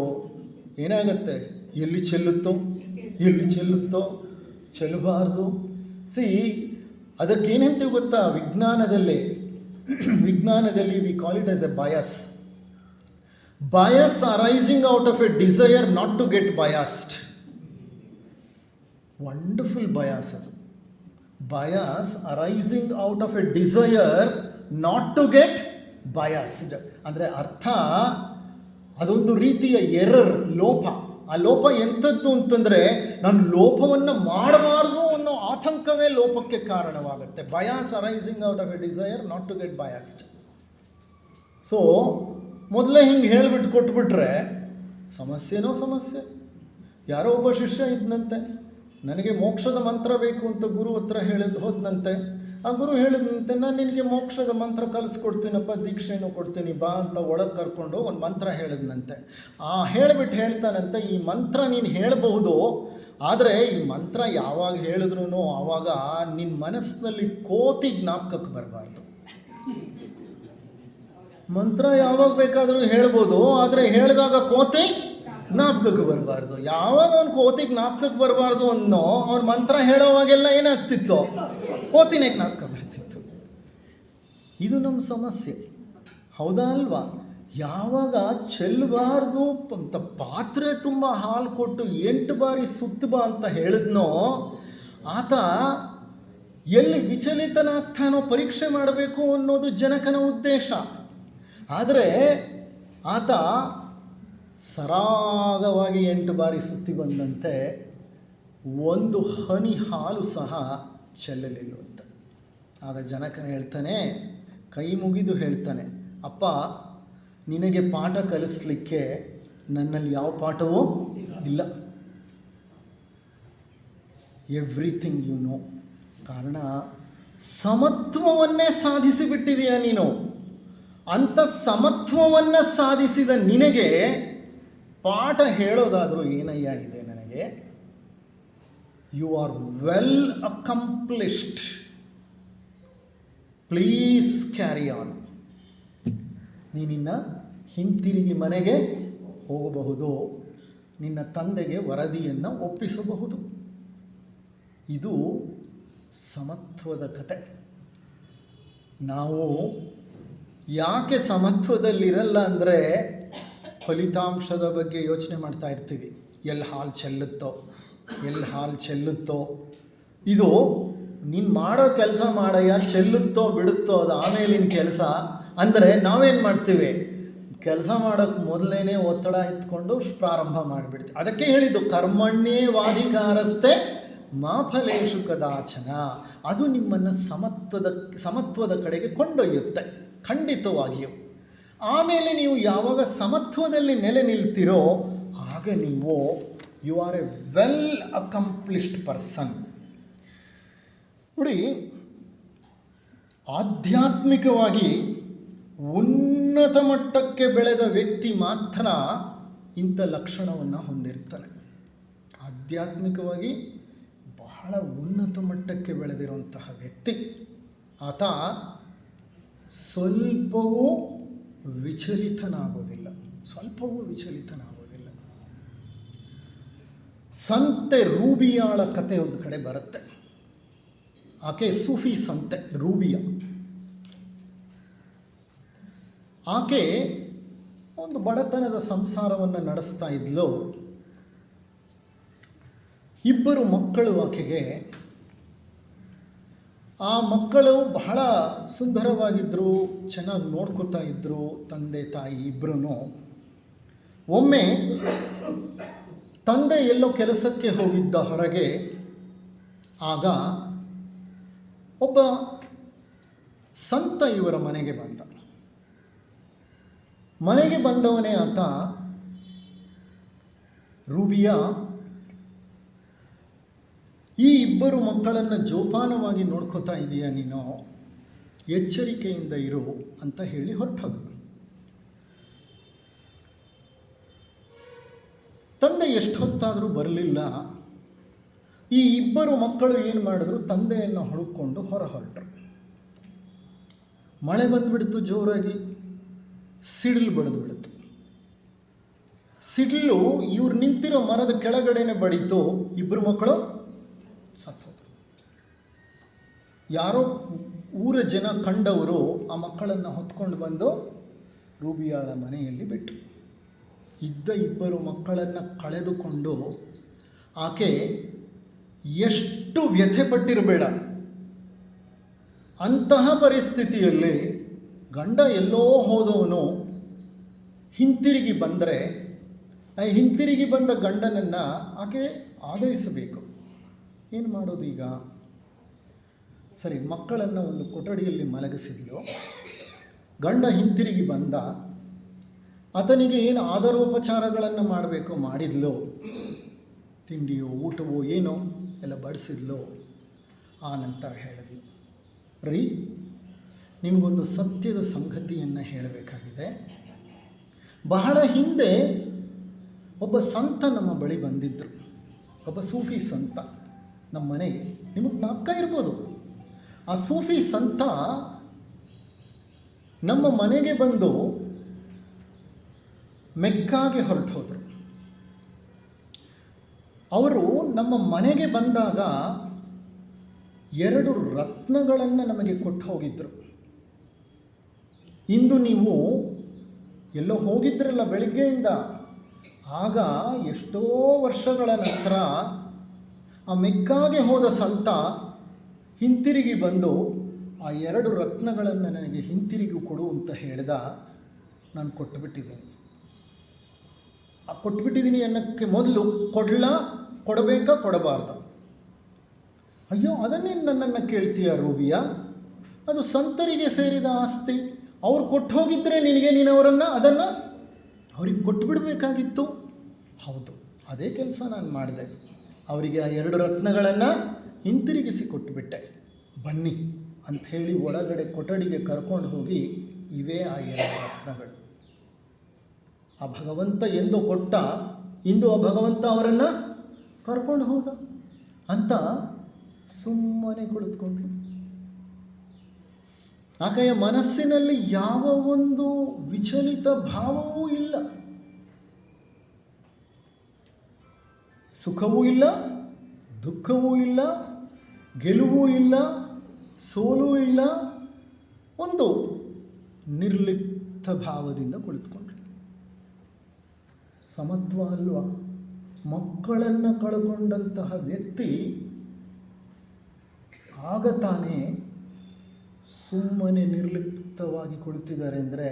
ಏನಾಗುತ್ತೆ, ಎಲ್ಲಿ ಚೆಲ್ಲುತ್ತೋ ಎಲ್ಲಿ ಚೆಲ್ಲುತ್ತೋ, ಚೆಲ್ಲಬಾರ್ದು. ಅದಕ್ಕೇನಂತೀವಿ ಗೊತ್ತಾ, ವಿಜ್ಞಾನದಲ್ಲಿ we call it as A bias. Bias arising out of a desire not to get biased. Wonderful bias. Bias arising out of a desire not to get biased. ಅಂದರೆ ಅರ್ಥ, ಅದೊಂದು ರೀತಿಯ ಎರರ್, ಲೋಪ. ಆ ಲೋಪ ಎಂಥದ್ದು ಅಂತಂದರೆ, ನಾನು ಲೋಪವನ್ನು ಮಾಡಬಾರ್ದು ಅನ್ನೋ ಆತಂಕವೇ ಲೋಪಕ್ಕೆ ಕಾರಣವಾಗುತ್ತೆ. Bias arising out of a desire not to get biased. So ಮೊದಲೇ ಹಿಂಗೆ ಹೇಳಿಬಿಟ್ಟು ಕೊಟ್ಬಿಟ್ರೆ ಸಮಸ್ಯೆನೋ ಸಮಸ್ಯೆ. ಯಾರೋ ಒಬ್ಬ ಶಿಷ್ಯ ಇದ್ದಂತೆ, ನನಗೆ ಮೋಕ್ಷದ ಮಂತ್ರ ಬೇಕು ಅಂತ ಗುರು ಹತ್ರ ಹೋದ್ನಂತೆ. ಆ ಗುರು ಹೇಳಿದಂತೆ, ನಾನು ನಿನಗೆ ಮೋಕ್ಷದ ಮಂತ್ರ ಕಲಿಸ್ಕೊಡ್ತೀನಪ್ಪ, ದೀಕ್ಷೆನೂ ಕೊಡ್ತೀನಿ ಬಾ ಅಂತ ಒಳಗೆ ಕರ್ಕೊಂಡು ಒಂದು ಮಂತ್ರ ಹೇಳಿದ್ನಂತೆ. ಹೇಳಿಬಿಟ್ಟು ಹೇಳ್ತಾನಂತೆ, ಈ ಮಂತ್ರ ನೀನು ಹೇಳಬಹುದು, ಆದರೆ ಈ ಮಂತ್ರ ಯಾವಾಗ ಹೇಳಿದ್ರು ಆವಾಗ ನಿನ್ನ ಮನಸ್ಸಿನಲ್ಲಿ ಕೋತಿ ಜ್ಞಾಪಕಕ್ಕೆ ಬರಬಾರ್ದು. ಮಂತ್ರ ಯಾವಾಗ ಬೇಕಾದರೂ ಹೇಳ್ಬೋದು, ಆದರೆ ಹೇಳಿದಾಗ ಕೋತಿ ಜ್ಞಾಪಕಕ್ಕೆ ಬರಬಾರ್ದು. ಯಾವಾಗ ಅವನು ಕೋತಿ ಜ್ಞಾಪಕಕ್ಕೆ ಬರಬಾರ್ದು ಅನ್ನೋ ಅವ್ನ ಮಂತ್ರ ಹೇಳೋವಾಗೆಲ್ಲ ಏನಾಗ್ತಿತ್ತು, ಕೋತಿನೇ ಜ್ಞಾಪಕ ಬರ್ತಿತ್ತು. ಇದು ನಮ್ಮ ಸಮಸ್ಯೆ, ಹೌದಾ ಅಲ್ವಾ? ಯಾವಾಗ ಚೆಲ್ಲಬಾರ್ದು ಅಂತ ಪಾತ್ರೆ ತುಂಬ ಹಾಲು ಕೊಟ್ಟು 8 ಬಾರಿ ಸುತ್ತಬಾ ಅಂತ ಹೇಳಿದ್ನೋ, ಆತ ಎಲ್ಲಿ ವಿಚಲಿತನಾಗ್ತಾನೋ ಪರೀಕ್ಷೆ ಮಾಡಬೇಕು ಅನ್ನೋದು ಜನಕನ ಉದ್ದೇಶ. ಆದರೆ ಆತ ಸರಾಗವಾಗಿ 8 ಬಾರಿ ಸುತ್ತಿ ಬಂದಂತೆ ಒಂದು ಹನಿ ಹಾಲು ಸಹ ಚೆಲ್ಲಲಿಲ್ಲವಂತೆ. ಆಗ ಜನಕನ ಹೇಳ್ತಾನೆ, ಕೈ ಮುಗಿದು ಹೇಳ್ತಾನೆ, ಅಪ್ಪ, ನಿನಗೆ ಪಾಠ ಕಲಿಸ್ಲಿಕ್ಕೆ ನನ್ನಲ್ಲಿ ಯಾವ ಪಾಠವೂ ಇಲ್ಲ. Everything you know. ಕಾರಣ ಸಮತ್ವವನ್ನೇ ಸಾಧಿಸಿಬಿಟ್ಟಿದೆಯಾ ನೀನು. ಅಂಥ ಸಮತ್ವವನ್ನು ಸಾಧಿಸಿದ ನಿನಗೆ ಪಾಠ ಹೇಳೋದಾದರೂ ಏನಯ್ಯ ಇದೆ ನನಗೆ? You are well accomplished, please carry on. ನೀನಿನ್ನ ಹಿಂತಿರುಗಿ ಮನೆಗೆ ಹೋಗಬಹುದು, ನಿನ್ನ ತಂದೆಗೆ ವರದಿಯನ್ನು ಒಪ್ಪಿಸಬಹುದು. ಇದು ಸಮತ್ವದ ಕತೆ. ನಾವು ಯಾಕೆ ಸಮತ್ವದಲ್ಲಿರಲ್ಲ ಅಂದರೆ ಫಲಿತಾಂಶದ ಬಗ್ಗೆ ಯೋಚನೆ ಮಾಡ್ತಾ ಇರ್ತೀವಿ. ಎಲ್ಲಿ ಹಾಲು ಚೆಲ್ಲುತ್ತೋ. ಇದು ನೀನು ಮಾಡೋ ಕೆಲಸ ಮಾಡಯ್ಯ, ಚೆಲ್ಲುತ್ತೋ ಬಿಡುತ್ತೋ ಅದು ಆಮೇಲಿನ ಕೆಲಸ ಅಂದರೆ ನಾವೇನು ಮಾಡ್ತೀವಿ, ಕೆಲಸ ಮಾಡೋಕ್ಕೆ ಮೊದಲೇನೆ ಒತ್ತಡ ಎತ್ಕೊಂಡು ಪ್ರಾರಂಭ ಮಾಡಿಬಿಡ್ತೀವಿ. ಅದಕ್ಕೆ ಹೇಳಿದ್ದು ಕರ್ಮಣ್ಯೇ ವಾಧಿಕಾರಸ್ಥೆ ಮಾ ಫಲೇಷು ಕದಾಚನ. ಅದು ನಿಮ್ಮನ್ನು ಸಮತ್ವದ ಕಡೆಗೆ ಕೊಂಡೊಯ್ಯುತ್ತೆ ಖಂಡಿತವಾಗಿಯೂ. ಆಮೇಲೆ ನೀವು ಯಾವಾಗ ಸಮತ್ವದಲ್ಲಿ ನೆಲೆ ನಿಲ್ತಿರೋ ಆಗ ನೀವು you are a well accomplished person. ನೋಡಿ, ಆಧ್ಯಾತ್ಮಿಕವಾಗಿ ಉನ್ನತ ಮಟ್ಟಕ್ಕೆ ಬೆಳೆದ ವ್ಯಕ್ತಿ ಮಾತ್ರ ಇಂಥ ಲಕ್ಷಣವನ್ನು ಹೊಂದಿರ್ತಾನೆ. ಆಧ್ಯಾತ್ಮಿಕವಾಗಿ ಬಹಳ ಉನ್ನತ ಮಟ್ಟಕ್ಕೆ ಬೆಳೆದಿರುವಂತಹ ವ್ಯಕ್ತಿ ಆತ ಸ್ವಲ್ಪವೂ ವಿಚಲಿತನಾಗೋದಿಲ್ಲ. ಸಂತೆ ರೂಬಿಯಾಳ ಕತೆ ಒಂದು ಕಡೆ ಬರುತ್ತೆ. ಆಕೆ ಸೂಫಿ ಸಂತೆ ರೂಬಿಯಾ. ಆಕೆ ಒಂದು ಬಡತನದ ಸಂಸಾರವನ್ನು ನಡೆಸ್ತಾ ಇದ್ಲು. 2 ಮಕ್ಕಳು ಆಕೆಗೆ. ಆ ಮಕ್ಕಳು ಬಹಳ ಸುಂದರವಾಗಿದ್ದರು, ಚೆನ್ನಾಗಿ ನೋಡ್ಕೋತಾ ಇದ್ದರು ತಂದೆ ತಾಯಿ ಇಬ್ಬರೂ. ಒಮ್ಮೆ ತಂದೆ ಎಲ್ಲೋ ಕೆಲಸಕ್ಕೆ ಹೋಗಿದ್ದ ಹೊರಗೆ. ಆಗ ಒಬ್ಬ ಸಂತ ಇವರ ಮನೆಗೆ ಬಂದ. ಮನೆಗೆ ಬಂದವನೇ ಆತ ರೂಬಿಯಾ, ಈ 2 ಮಕ್ಕಳನ್ನು ಜೋಪಾನವಾಗಿ ನೋಡ್ಕೋತಾ ಇದೀಯ ನೀನು, ಎಚ್ಚರಿಕೆಯಿಂದ ಇರು ಅಂತ ಹೇಳಿ ಹೊರಟೋದು. ತಂದೆ ಎಷ್ಟು ಹೊತ್ತಾದರೂ ಬರಲಿಲ್ಲ. ಈ 2 ಮಕ್ಕಳು ಏನು ಮಾಡಿದ್ರು, ತಂದೆಯನ್ನು ಹುಡುಕೊಂಡು ಹೊರಟರು. ಮಳೆ ಬಂದುಬಿಡ್ತು, ಜೋರಾಗಿ ಸಿಡಿಲು ಬಡಿದು ಬಿಡ್ತು. ಸಿಡಿಲು ಇವ್ರು ನಿಂತಿರೋ ಮರದ ಕೆಳಗಡೆನೆ ಬಡಿತು. 2 ಮಕ್ಕಳು ಸತ್ತೋದ್ರು. ಯಾರೋ ಊರ ಜನ ಕಂಡವರು ಆ ಮಕ್ಕಳನ್ನು ಹೊತ್ಕೊಂಡು ಬಂದು ರೂಬಿಯಾಳ ಮನೆಯಲ್ಲಿ ಬಿಟ್ಟರು. ಇದ್ದ 2 ಮಕ್ಕಳನ್ನು ಕಳೆದುಕೊಂಡು ಆಕೆ ಎಷ್ಟು ವ್ಯಥೆ ಪಟ್ಟಿರಬೇಡ. ಅಂತಹ ಪರಿಸ್ಥಿತಿಯಲ್ಲಿ ಗಂಡ ಎಲ್ಲೋ ಹೋದವನು ಹಿಂತಿರುಗಿ ಬಂದರೆ, ಹಿಂತಿರುಗಿ ಬಂದ ಗಂಡನನ್ನು ಆಕೆ ಆದರಿಸಬೇಕು. ಏನು ಮಾಡೋದು ಈಗ? ಸರಿ, ಮಕ್ಕಳನ್ನು ಒಂದು ಕೊಠಡಿಯಲ್ಲಿ ಮಲಗಿಸಿದ್ಲು. ಗಂಡ ಹಿಂತಿರುಗಿ ಬಂದ. ಆತನಿಗೆ ಏನು ಆದರೋಪಚಾರಗಳನ್ನು ಮಾಡಬೇಕು ಮಾಡಿದ್ಲು. ತಿಂಡಿಯೋ ಊಟವೋ ಏನೋ ಎಲ್ಲ ಬಡಿಸಿದ್ಲು. ಆ ನಂತರ ಹೇಳಿದ್ಲು, ರೀ, ನಿಮಗೊಂದು ಸತ್ಯದ ಸಂಗತಿಯನ್ನು ಹೇಳಬೇಕಾಗಿದೆ. ಬಹಳ ಹಿಂದೆ ಒಬ್ಬ ಸಂತ ನಮ್ಮ ಬಳಿ ಬಂದಿದ್ದರು. ಒಬ್ಬ ಸೂಫಿ ಸಂತ ನಮ್ಮ ಮನೆಗೆ. ನಿಮಗೆ ಜ್ಞಾಪಕ ಇರ್ಬೋದು. ಆ ಸೂಫಿ ಸಂತ ನಮ್ಮ ಮನೆಗೆ ಬಂದು ಮೆಕ್ಕಾಗೆ ಹೊರಟು ಹೋದರು. ಅವರು ನಮ್ಮ ಮನೆಗೆ ಬಂದಾಗ 2 ರತ್ನಗಳನ್ನು ನಮಗೆ ಕೊಟ್ಟು ಹೋಗಿದ್ದರು. ಇಂದು ನೀವು ಎಲ್ಲೋ ಹೋಗಿದ್ರಲ್ಲ ಬೆಳಿಗ್ಗೆಯಿಂದ, ಆಗ ಎಷ್ಟೋ ವರ್ಷಗಳ ನಂತರ ಆ ಮೆಕ್ಕಾಗೆ ಹೋದ ಸಂತ ಹಿಂತಿರುಗಿ ಬಂದು ಆ 2 ರತ್ನಗಳನ್ನು ನನಗೆ ಹಿಂತಿರುಗಿ ಕೊಡು ಅಂತ ಹೇಳ್ದ. ನಾನು ಕೊಟ್ಬಿಟ್ಟಿದ್ದೀನಿ ಅನ್ನೋಕ್ಕೆ ಮೊದಲು ಕೊಡಬೇಕಾ ಕೊಡಬಾರ್ದು? ಅಯ್ಯೋ, ಅದನ್ನೇನು ನನ್ನನ್ನು ಕೇಳ್ತೀಯ ರೂಬಿಯಾ? ಅದು ಸಂತರಿಗೆ ಸೇರಿದ ಆಸ್ತಿ. ಅವ್ರು ಕೊಟ್ಟು ಹೋಗಿದ್ದರೆ ನೀನು ಅದನ್ನು ಅವ್ರಿಗೆ ಕೊಟ್ಟುಬಿಡಬೇಕಾಗಿತ್ತು. ಹೌದು, ಅದೇ ಕೆಲಸ ನಾನು ಮಾಡಿದೆ. ಅವರಿಗೆ ಆ 2 ರತ್ನಗಳನ್ನು ಹಿಂತಿರುಗಿಸಿ ಕೊಟ್ಟುಬಿಟ್ಟೆ. ಬನ್ನಿ ಅಂಥೇಳಿ ಒಳಗಡೆ ಕೊಠಡಿಗೆ ಕರ್ಕೊಂಡು ಹೋಗಿ ಇವೇ ಆ ಎರಡು ರತ್ನಗಳು. ಆ ಭಗವಂತ ಎಂದು ಕೊಟ್ಟ, ಇಂದು ಆ ಭಗವಂತ ಅವರನ್ನು ಕರ್ಕೊಂಡು ಹೋದ ಅಂತ ಸುಮ್ಮನೆ ಕುಳಿತುಕೊಂಡ್ರು. ಆಕೆಯ ಮನಸ್ಸಿನಲ್ಲಿ ಯಾವ ಒಂದು ವಿಚಲಿತ ಭಾವವೂ ಇಲ್ಲ, ಸುಖವೂ ಇಲ್ಲ, ದುಃಖವೂ ಇಲ್ಲ, ಗೆಲುವೂ ಇಲ್ಲ, ಸೋಲೂ ಇಲ್ಲ. ಒಂದು ನಿರ್ಲಿಪ್ತ ಭಾವದಿಂದ ಕುಳಿತುಕೊಂಡ್ರು. ಸಮತ್ವ ಅಲ್ವಾ? ಮಕ್ಕಳನ್ನು ಕಳ್ಕೊಂಡಂತಹ ವ್ಯಕ್ತಿ ಆಗ ತಾನೇ ಸುಮ್ಮನೆ ನಿರ್ಲಿಪ್ತವಾಗಿ ಕುಳಿತಿದ್ದಾರೆ ಅಂದರೆ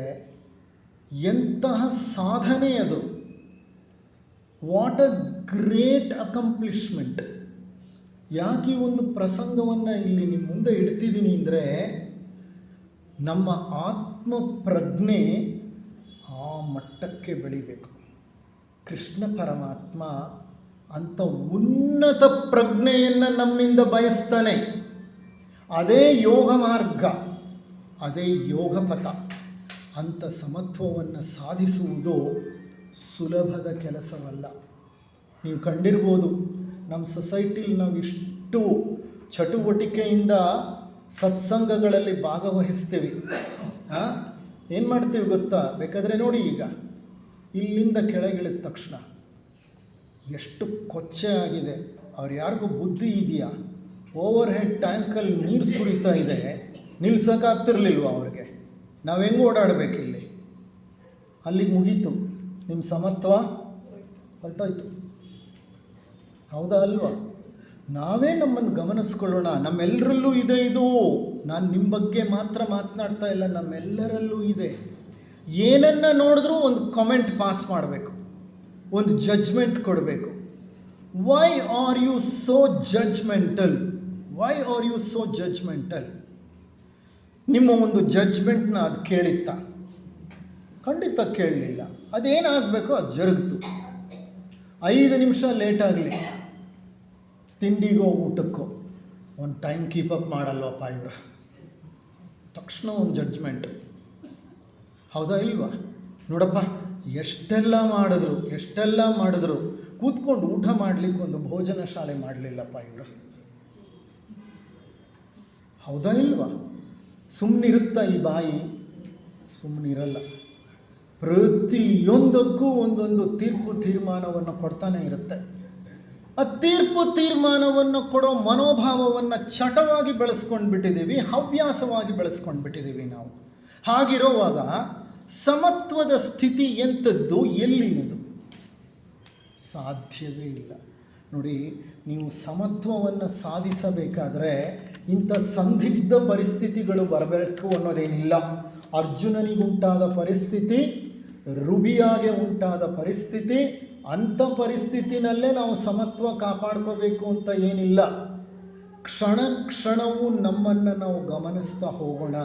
ಎಂತಹ ಸಾಧನೆ ಅದು! What a great accomplishment! ಯಾಕೆ ಈ ಒಂದು ಪ್ರಸಂಗವನ್ನು ಇಲ್ಲಿ ನಿಮ್ಮ ಮುಂದೆ ಇಡ್ತಿದ್ದೀನಿ ಅಂದರೆ, ನಮ್ಮ ಆತ್ಮ ಪ್ರಜ್ಞೆ ಆ ಮಟ್ಟಕ್ಕೆ ಬೆಳಿಬೇಕು. ಕೃಷ್ಣ ಪರಮಾತ್ಮ ಅಂಥ ಉನ್ನತ ಪ್ರಜ್ಞೆಯನ್ನು ನಮ್ಮಿಂದ ಬಯಸ್ತಾನೆ. ಅದೇ ಯೋಗ ಮಾರ್ಗ, ಅದೇ ಯೋಗ ಪಥ. ಅಂಥ ಸಮತ್ವವನ್ನು ಸಾಧಿಸುವುದು ಸುಲಭದ ಕೆಲಸವಲ್ಲ. ನೀವು ಕಂಡಿರ್ಬೋದು, ನಮ್ಮ ಸೊಸೈಟಿಲಿ ನಾವು ಇಷ್ಟು ಚಟುವಟಿಕೆಯಿಂದ ಸತ್ಸಂಗಗಳಲ್ಲಿ ಭಾಗವಹಿಸ್ತೀವಿ. ಏನು ಮಾಡ್ತೀವಿ ಗೊತ್ತಾ? ಬೇಕಾದರೆ ನೋಡಿ, ಈಗ ಇಲ್ಲಿಂದ ಕೆಳಗಿಳಿದ ತಕ್ಷಣ ಎಷ್ಟು ಕೊಚ್ಚೆ ಆಗಿದೆ. ಅವ್ರು ಯಾರಿಗೂ ಬುದ್ಧಿ ಇದೆಯಾ? ಓವರ್ ಹೆಡ್ ಟ್ಯಾಂಕಲ್ಲಿ ನೀರು ಸುರಿತಾ ಇದೆ, ನಿಲ್ಸೋಕ್ಕಾಗ್ತಿರ್ಲಿಲ್ವ ಅವ್ರಿಗೆ? ನಾವು ಹೆಂಗೆ ಓಡಾಡಬೇಕಿಲ್ಲಿ? ಅಲ್ಲಿಗೆ ಮುಗೀತು, ನಿಮ್ಮ ಸಮತ್ವ ಹೊರಟೋಯ್ತು. ಹೌದಾ ಅಲ್ವಾ? ನಾವೇ ನಮ್ಮನ್ನು ಗಮನಿಸ್ಕೊಳ್ಳೋಣ. ನಮ್ಮೆಲ್ಲರಲ್ಲೂ ಇದೆ ಇದು. ನಾನು ನಿಮ್ಮ ಬಗ್ಗೆ ಮಾತ್ರ ಮಾತನಾಡ್ತಾ ಇಲ್ಲ, ನಮ್ಮೆಲ್ಲರಲ್ಲೂ ಇದೆ. ಏನನ್ನು ನೋಡಿದ್ರೂ ಒಂದು ಕಾಮೆಂಟ್ ಪಾಸ್ ಮಾಡಬೇಕು, ಒಂದು ಜಡ್ಜ್ಮೆಂಟ್ ಕೊಡಬೇಕು. Why are you so judgmental? Why are you so judgmental? ನಿಮ್ಮ ಒಂದು ಜಡ್ಜ್ಮೆಂಟ್ನ ಅದು ಕೇಳಿತ್ತ? ಖಂಡಿತ ಕೇಳಲಿಲ್ಲ. ಅದೇನಾಗಬೇಕೋ ಅದು ಜರುಗಿತು. 5 ನಿಮಿಷ ಲೇಟಾಗಲಿ, ತಿಂಡಿಗೋ ಊಟಕ್ಕೋ ಒಂದು ಟೈಮ್ ಕೀಪಪ್ ಮಾಡಲ್ವಪ್ಪ ಇವರು, ತಕ್ಷಣ ಒಂದು ಜಡ್ಜ್ಮೆಂಟ್. ಹೌದಾ ಇಲ್ವಾ? ನೋಡಪ್ಪ, ಎಷ್ಟೆಲ್ಲ ಮಾಡಿದ್ರು ಕೂತ್ಕೊಂಡು ಊಟ ಮಾಡಲಿಕ್ಕೆ ಒಂದು ಭೋಜನ ಶಾಲೆ ಮಾಡಲಿಲ್ಲಪ್ಪ ಇವರು. ಹೌದಾ ಇಲ್ವಾ? ಸುಮ್ಮನಿರುತ್ತಾ ಈ ಬಾಯಿ? ಸುಮ್ಮನಿರಲ್ಲ. ಪ್ರತಿಯೊಂದಕ್ಕೂ ಒಂದೊಂದು ತೀರ್ಮಾನವನ್ನು ಕೊಡ್ತಾನೆ ಇರುತ್ತೆ. ಆ ತೀರ್ಮಾನವನ್ನು ಕೊಡೋ ಮನೋಭಾವವನ್ನು ಚಟವಾಗಿ ಬೆಳೆಸ್ಕೊಂಡು ಬಿಟ್ಟಿದ್ದೀವಿ, ಹವ್ಯಾಸವಾಗಿ ಬೆಳೆಸ್ಕೊಂಡು ಬಿಟ್ಟಿದ್ದೀವಿ ನಾವು. ಹಾಗಿರುವಾಗ ಸಮತ್ವದ ಸ್ಥಿತಿ ಎಂಥದ್ದು, ಎಲ್ಲಿನದು? ಸಾಧ್ಯವೇ ಇಲ್ಲ. ನೋಡಿ, ನೀವು ಸಮತ್ವವನ್ನು ಸಾಧಿಸಬೇಕಾದ್ರೆ ಇಂಥ ಸಂದಿಗ್ಧ ಪರಿಸ್ಥಿತಿಗಳು ಬರಬೇಕು ಅನ್ನೋದೇನಿಲ್ಲ. ಅರ್ಜುನನಿಗುಂಟಾದ ಪರಿಸ್ಥಿತಿ, ರುಬಿಯಾಗೆ ಉಂಟಾದ ಪರಿಸ್ಥಿತಿ, ಅಂಥ ಪರಿಸ್ಥಿತಿನಲ್ಲೇ ನಾವು ಸಮತ್ವ ಕಾಪಾಡ್ಕೋಬೇಕು ಅಂತ ಏನಿಲ್ಲ. ಕ್ಷಣ ಕ್ಷಣವೂ ನಮ್ಮನ್ನು ನಾವು ಗಮನಿಸ್ತಾ ಹೋಗೋಣ.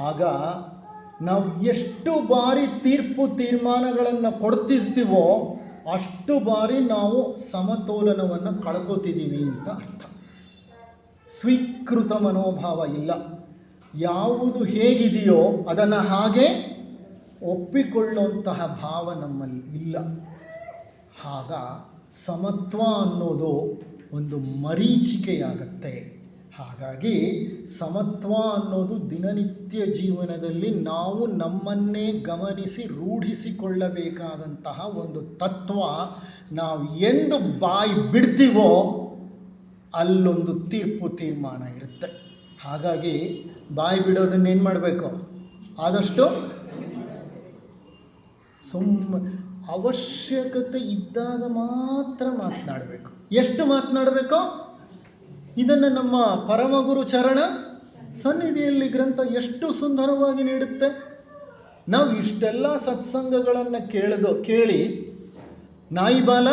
ಆಗ ನಾವು ಎಷ್ಟು ಬಾರಿ ತೀರ್ಮಾನಗಳನ್ನು ಕೊಡ್ತಿರ್ತೀವೋ ಅಷ್ಟು ಬಾರಿ ನಾವು ಸಮತೋಲನವನ್ನು ಕಳ್ಕೋತಿದ್ದೀವಿ ಅಂತ ಅರ್ಥ. ಸ್ವೀಕೃತ ಮನೋಭಾವ ಇಲ್ಲ. ಯಾವುದು ಹೇಗಿದೆಯೋ ಅದನ್ನು ಹಾಗೆ ಒಪ್ಪಿಕೊಳ್ಳುವಂತಹ ಭಾವ ನಮ್ಮಲ್ಲಿ ಇಲ್ಲ. ಆಗ ಸಮತ್ವ ಅನ್ನೋದು ಒಂದು ಮರೀಚಿಕೆಯಾಗತ್ತೆ. ಹಾಗಾಗಿ ಸಮತ್ವ ಅನ್ನೋದು ದಿನನಿತ್ಯ ಜೀವನದಲ್ಲಿ ನಾವು ನಮ್ಮನ್ನೇ ಗಮನಿಸಿ ರೂಢಿಸಿಕೊಳ್ಳಬೇಕಾದಂತಹ ಒಂದು ತತ್ವ. ನಾವು ಎಂದು ಬಾಯಿ ಬಿಡ್ತೀವೋ ಅಲ್ಲೊಂದು ತೀರ್ಮಾನ ಇರುತ್ತೆ. ಹಾಗಾಗಿ ಬಾಯಿ ಬಿಡೋದನ್ನೇನು ಮಾಡಬೇಕು? ಆದಷ್ಟು ಅವಶ್ಯಕತೆ ಇದ್ದಾಗ ಮಾತ್ರ ಮಾತನಾಡಬೇಕು. ಎಷ್ಟು ಮಾತನಾಡಬೇಕೋ ಇದನ್ನು ನಮ್ಮ ಪರಮಗುರು ಚರಣ ಸನ್ನಿಧಿಯಲ್ಲಿ ಗ್ರಂಥ ಎಷ್ಟು ಸುಂದರವಾಗಿ ನೀಡುತ್ತೆ. ನಾವು ಇಷ್ಟೆಲ್ಲ ಸತ್ಸಂಗಗಳನ್ನು ಕೇಳಿ ನಾಯಿ ಬಾಲ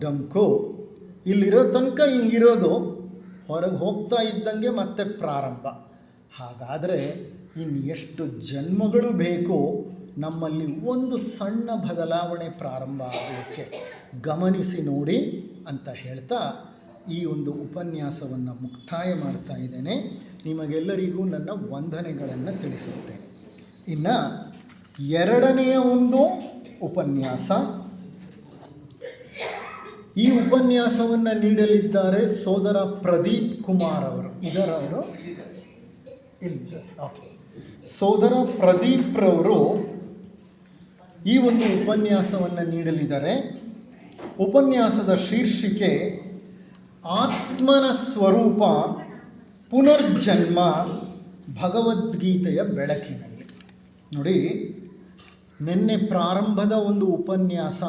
ಡಂಕು ಇಲ್ಲಿರೋ ತನಕ ಹಿಂಗಿರೋದು, ಹೊರಗೆ ಹೋಗ್ತಾ ಇದ್ದಂಗೆ ಮತ್ತೆ ಪ್ರಾರಂಭ. ಹಾಗಾದರೆ ಇನ್ನು ಎಷ್ಟು ಜನ್ಮಗಳು ಬೇಕು ನಮ್ಮಲ್ಲಿ ಒಂದು ಸಣ್ಣ ಬದಲಾವಣೆ ಪ್ರಾರಂಭ ಆಗಲಿಕ್ಕೆ? ಗಮನಿಸಿ ನೋಡಿ ಅಂತ ಹೇಳ್ತಾ ಈ ಒಂದು ಉಪನ್ಯಾಸವನ್ನು ಮುಕ್ತಾಯ ಮಾಡ್ತಾ ಇದ್ದೇನೆ. ನಿಮಗೆಲ್ಲರಿಗೂ ನನ್ನ ವಂದನೆಗಳನ್ನು ತಿಳಿಸುತ್ತೇನೆ. ಇನ್ನು ಎರಡನೆಯ ಒಂದು ಉಪನ್ಯಾಸ, ಈ ಉಪನ್ಯಾಸವನ್ನು ನೀಡಲಿದ್ದಾರೆ ಸೋದರ ಪ್ರದೀಪ್ ಕುಮಾರ್ ಅವರು. ಇದರವರು ಸೋದರ ಪ್ರದೀಪ್ ರವರು ಈ ಒಂದು ಉಪನ್ಯಾಸವನ್ನು ನೀಡಲಿದ್ದಾರೆ. ಉಪನ್ಯಾಸದ ಶೀರ್ಷಿಕೆ ಆತ್ಮನ ಸ್ವರೂಪ ಪುನರ್ಜನ್ಮ ಭಗವದ್ಗೀತೆಯ ಬೆಳಕಿನಲ್ಲಿ. ನೋಡಿ, ನಿನ್ನೆ ಪ್ರಾರಂಭದ ಒಂದು ಉಪನ್ಯಾಸ